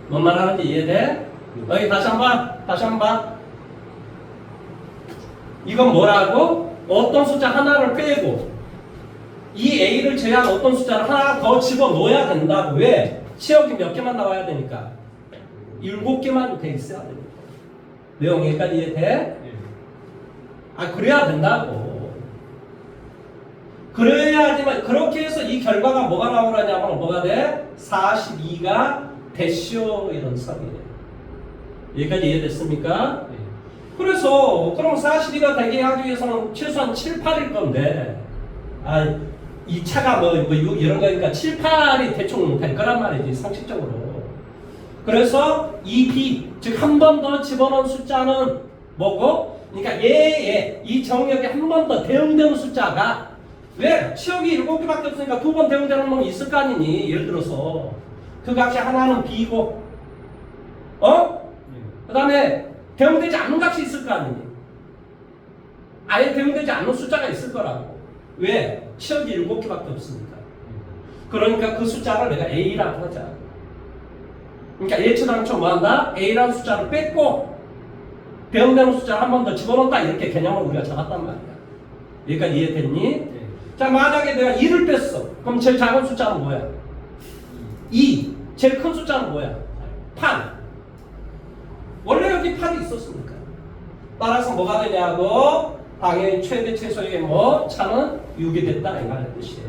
뭔 말하는지 이해돼? 여기 다시 한번 봐. 이건 뭐라고? 어떤 숫자 하나를 빼고 이 A를 제외한 어떤 숫자를 하나 더 집어넣어야 된다고. 왜? 치역이 몇 개만 나와야 되니까 7개만 돼 있어야 되니까. 내용 여기까지 이해돼? 아, 그래야 된다고. 그래야지만 그렇게 해서 이 결과가 뭐가 나오냐면 뭐가 돼? 42가 대쇼 이런 셈이에요. 여기까지 이해됐습니까? 그래서 그럼 42가 되게 하기 위해서는 최소한 7, 8일 건데 이 차가 뭐 이런 거니까 7, 8이 대충 될 거란 말이지 상식적으로. 그래서 이 B 즉 한 번 더 집어넣은 숫자는 뭐고? 그러니까 이 정역에 한 번 더 대응되는 숫자가 왜? 치역이 7개밖에 없으니까 2번 대응되는 놈이 있을 거 아니니. 예를 들어서 그 값이 하나는 B고 그 다음에 대응되지 않는 값이 있을 거 아니니. 아예 대응되지 않는 숫자가 있을 거라고. 왜? 치역이 7개밖에 없으니까. 그러니까 그 숫자를 내가 A라고 하자. 그러니까 예초당초 뭐 한다? A라는 숫자를 뺐고 대응되는 숫자를 한 번 더 집어넣었다. 이렇게 개념을 우리가 잡았단 말이야. 여기까지 이해됐니? 자, 만약에 내가 2를 뺐어. 그럼 제일 작은 숫자는 뭐야? 2. 제일 큰 숫자는 뭐야? 8. 원래 여기 8이 있었으니까. 따라서 뭐가 되냐고? 당연히 최대 최소의 차는 6이 됐다 이 말의 뜻이에요.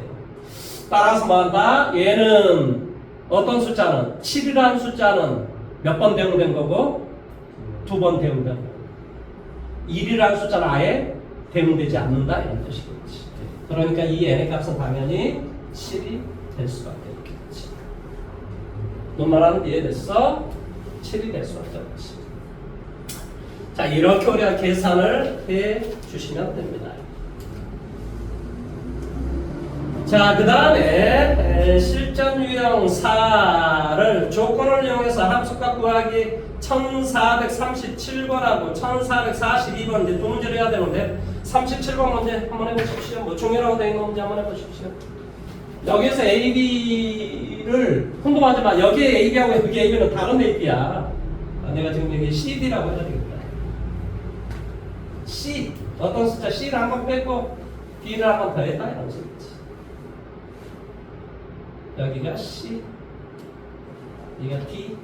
따라서 뭐한다? 얘는 어떤 숫자는 7이라는 숫자는 몇 번 대응된 거고 2번 대응된 거고 1이라는 숫자는 아예 대응되지 않는다 이런 뜻이겠지. 그러니까 이 n의 값은 당연히 7이 될 수밖에 없겠지. 뭔 말하는지 이해됐어? 7이 될 수밖에 없지. 자, 이렇게 우리가 계산을 해 주시면 됩니다. 자, 그 다음에 실전 유형 4를 조건을 이용해서 함수값 구하기 1437번하고 1442번 이제 두 문제를 해야 되는데 37번 문제 한번 해보십시오. 뭐 중요라고 되어 있는 문제 한번 해보십시오. 여기서 A, B를 궁금하지 마. 여기에 A, B하고 여기 A, B는 다른 A, B야. 내가 지금 여기 C, D라고 해야 되겠다. C 어떤 숫자 C를 한 번 빼고 D를 한 번 더했다 이런 식이지. 여기가 C, 여기가 D.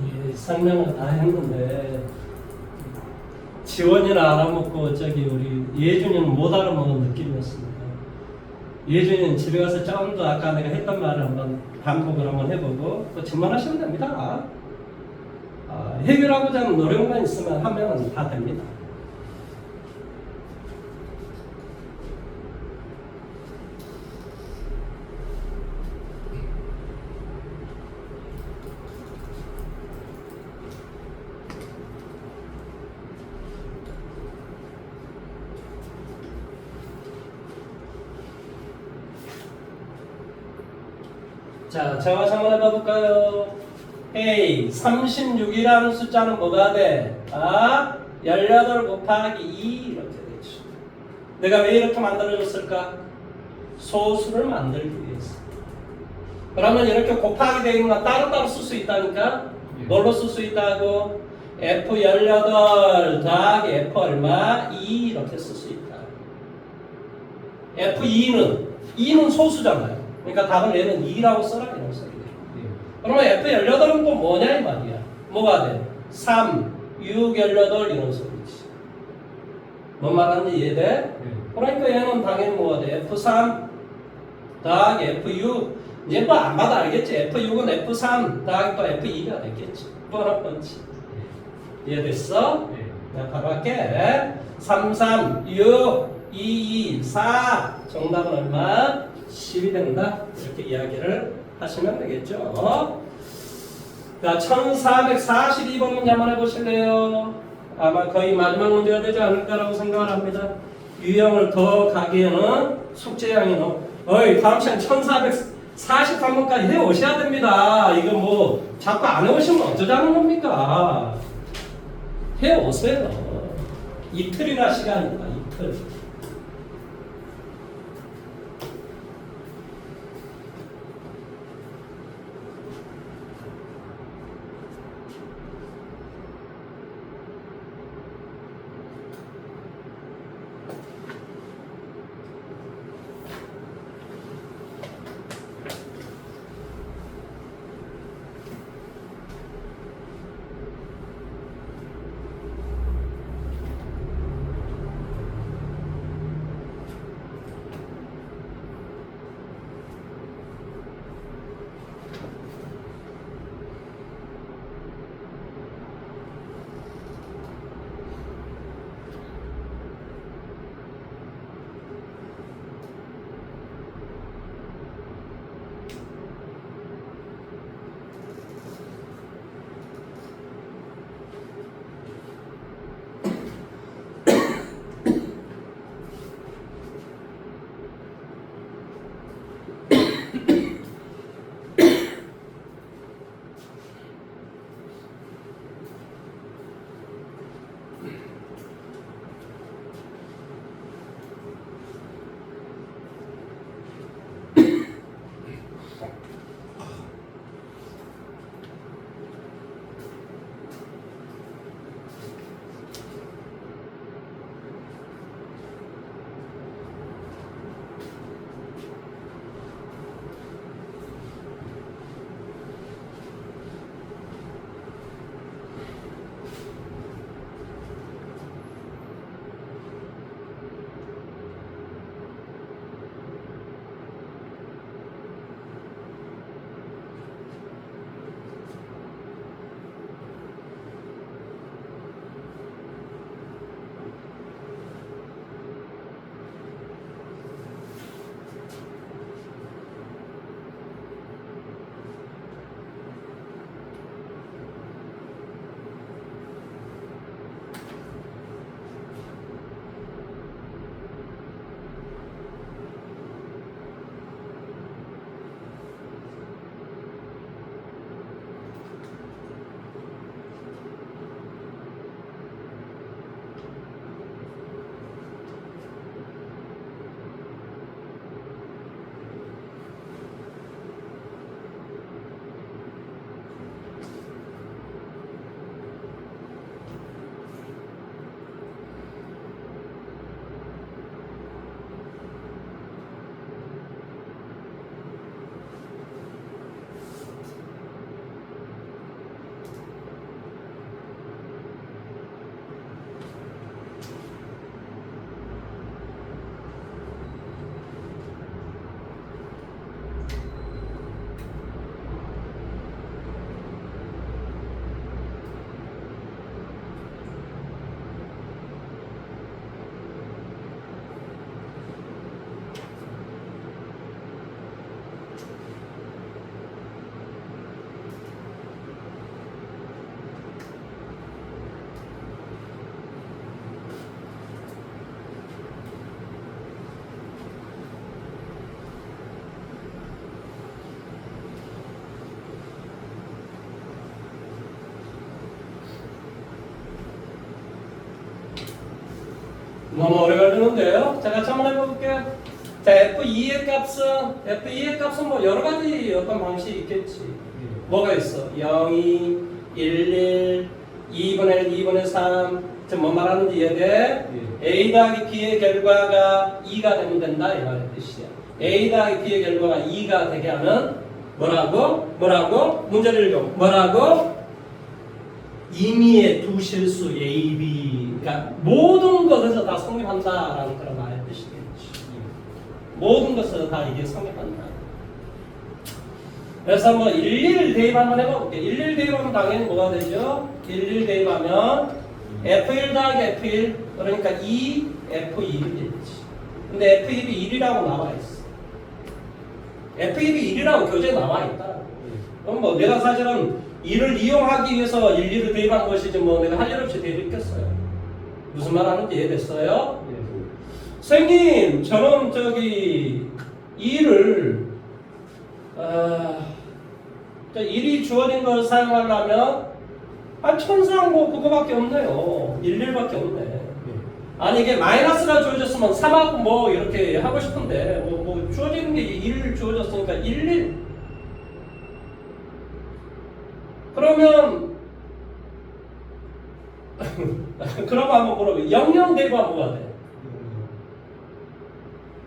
예, 설명을 다 했는데 지원이나 알아먹고 저기 우리 예준이는 못 알아먹은 느낌이었습니다. 예준이는 집에 가서 좀 더 아까 내가 했던 말을 한번 반복을 한번 해보고 또 질문하시면 됩니다. 해결하고자 하는 노력만 있으면 하면 다 됩니다. 자, 제가 한번 해봐볼까요? 헤이, 36이라는 숫자는 뭐가 돼? 18 곱하기 2 이렇게 되죠. 내가 왜 이렇게 만들어줬을까? 소수를 만들기 위해서. 그러면 이렇게 곱하기 되어 있는 건 따로따로 쓸 수 있다니까? 뭘로 쓸 수 있다고? F18 더하기 F 얼마? 2 이렇게 쓸 수 있다. F2는 소수잖아요. 그러니까 답을 얘는 2라고 써라 이런 소리예요. 그러면 F18은 또 뭐냐 이 말이야. 뭐가 돼? 3, 6, 18 이런 소리지. 뭔 말하는지 이해돼? 그러니까 얘는 당연히 뭐가 돼? F3 더하기 F6. 이제 뭐 안 봐도 알겠지? F6은 F3 더하기 또 F2가 되겠지. 뻔한 건지. 이해됐어? 내가 바로 할게. 3, 3, 6, 2, 2, 4. 정답은 얼마? 10이 된다. 이렇게 이야기를 하시면 되겠죠. 자, 1442번 문제 한번 해보실래요? 아마 거의 마지막 문제가 되지 않을까라고 생각을 합니다. 유형을 더 가기에는 숙제량이 다음 시간 1443번까지 해오셔야 됩니다. 이거 뭐 자꾸 안 해오시면 어쩌자는 겁니까? 해오세요. 이틀이나 시간이다. 이틀. 너무 오래 걸리는데요. 자, 같이 한번 해볼게요. 자, F2의 값은 뭐 여러 가지 어떤 방식이 있겠지. 뭐가 있어? 0, 2, 1, 1, 2분의 1, 2분의 3. 지금 뭐 말하는지 이해돼? A 더하기 B의 결과가 2가 되면 된다 이 말의 뜻이야. A 더하기 B의 결과가 2가 되게 하면 뭐라고? 문제를 읽어. 뭐라고? 임의의 두 실수 A, B. 그러니까 모든 것에서 다 성립한다라는 그런 말의 뜻이겠지. 모든 것에서 다 이게 성립한다. 그래서 한번 11 대입 한번 해볼게. 11 대입하면 당연히 뭐가 되죠? 11 대입하면 F1 더하기 F1 그러니까 2 F2이 되지. 근데 F1이 1이라고 나와 있어. F1이 1이라고 교재에 나와 있다. 그럼 뭐 내가 사실은 2를 이용하기 위해서 11을 대입한 것이지 뭐 내가 할 일 없이 대입했겠어요. 무슨 말 하는지 이해됐어요? 선생님 저는 저기 2를 1이 주어진 걸 사용하려면 천상 뭐 그거밖에 없네요. 11밖에 없네. 아니 이게 마이너스가 주어졌으면 3하고 뭐 이렇게 하고 싶은데 뭐 주어지는 게 1 주어졌으니까 11. 그러면 그러면 한번 물어볼게요. 00 대입하면 뭐가 돼?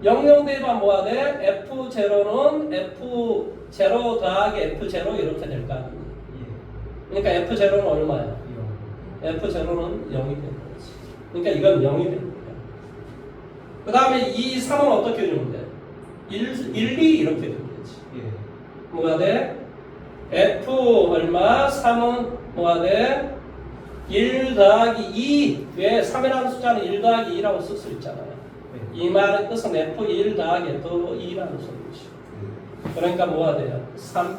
00 대입하면 뭐가 돼? F0는 F0 더하기 F0 이렇게 될 거 아니에요. 그러니까 F0는 얼마야? F0는 0이 되는 거지. 그러니까 이건 0이 되는 거야. 그 다음에 이 3은 어떻게 되면 돼? 1, 2 이렇게 되면 되지. 뭐가 돼? F 얼마? 3은 뭐가 돼? 1 더하기 2. 왜? 3이라는 숫자는 1 더하기 2라고 쓸 수 있잖아요. 이 말의 뜻은 F1 더하기 F2라는 소리지. 그러니까 뭐가 돼요? 3.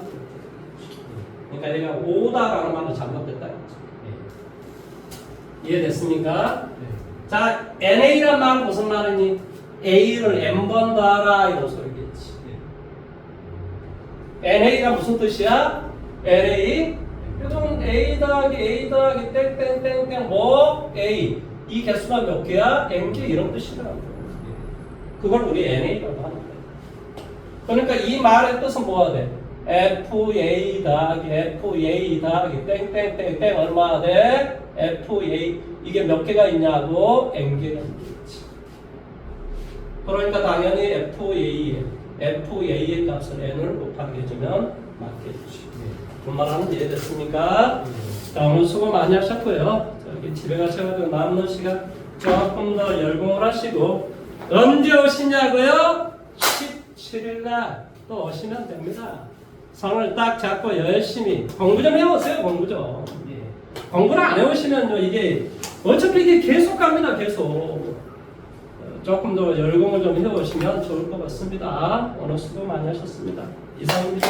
그러니까 얘가 5다라는 말도 잘못됐다. 이해됐습니까? 자, NA란 말은 무슨 말이니? A를 N번 더하라 이런 소리겠지. NA가 무슨 뜻이야? NA? 이건 A 더하기 땡땡땡땡 뭐? A. 이 개수가 몇 개야? N개 이런 뜻이라고. 그걸 우리 NA라고 하는 거야. 그러니까 이 말의 뜻은 뭐가 돼? FA 더하기 땡땡땡땡 얼마나 돼? FA 이게 몇 개가 있냐고? N개가 있지. 그러니까 당연히 FA의 값을 N을 곱하게 해주면 맞겠지. 뭔 말 하는지 이해됐습니까? 자, 오늘 수고 많이 하셨고요. 저기 집에 가셔가지고 남는 시간 조금 더 열공을 하시고 언제 오시냐고요? 17일날 또 오시면 됩니다. 손을 딱 잡고 열심히 공부 좀 해오세요. 공부 좀. 공부를 안 해오시면요 이게 어차피 이게 계속 갑니다. 계속. 조금 더 열공을 좀 해오시면 좋을 것 같습니다. 오늘 수고 많이 하셨습니다. 이상입니다.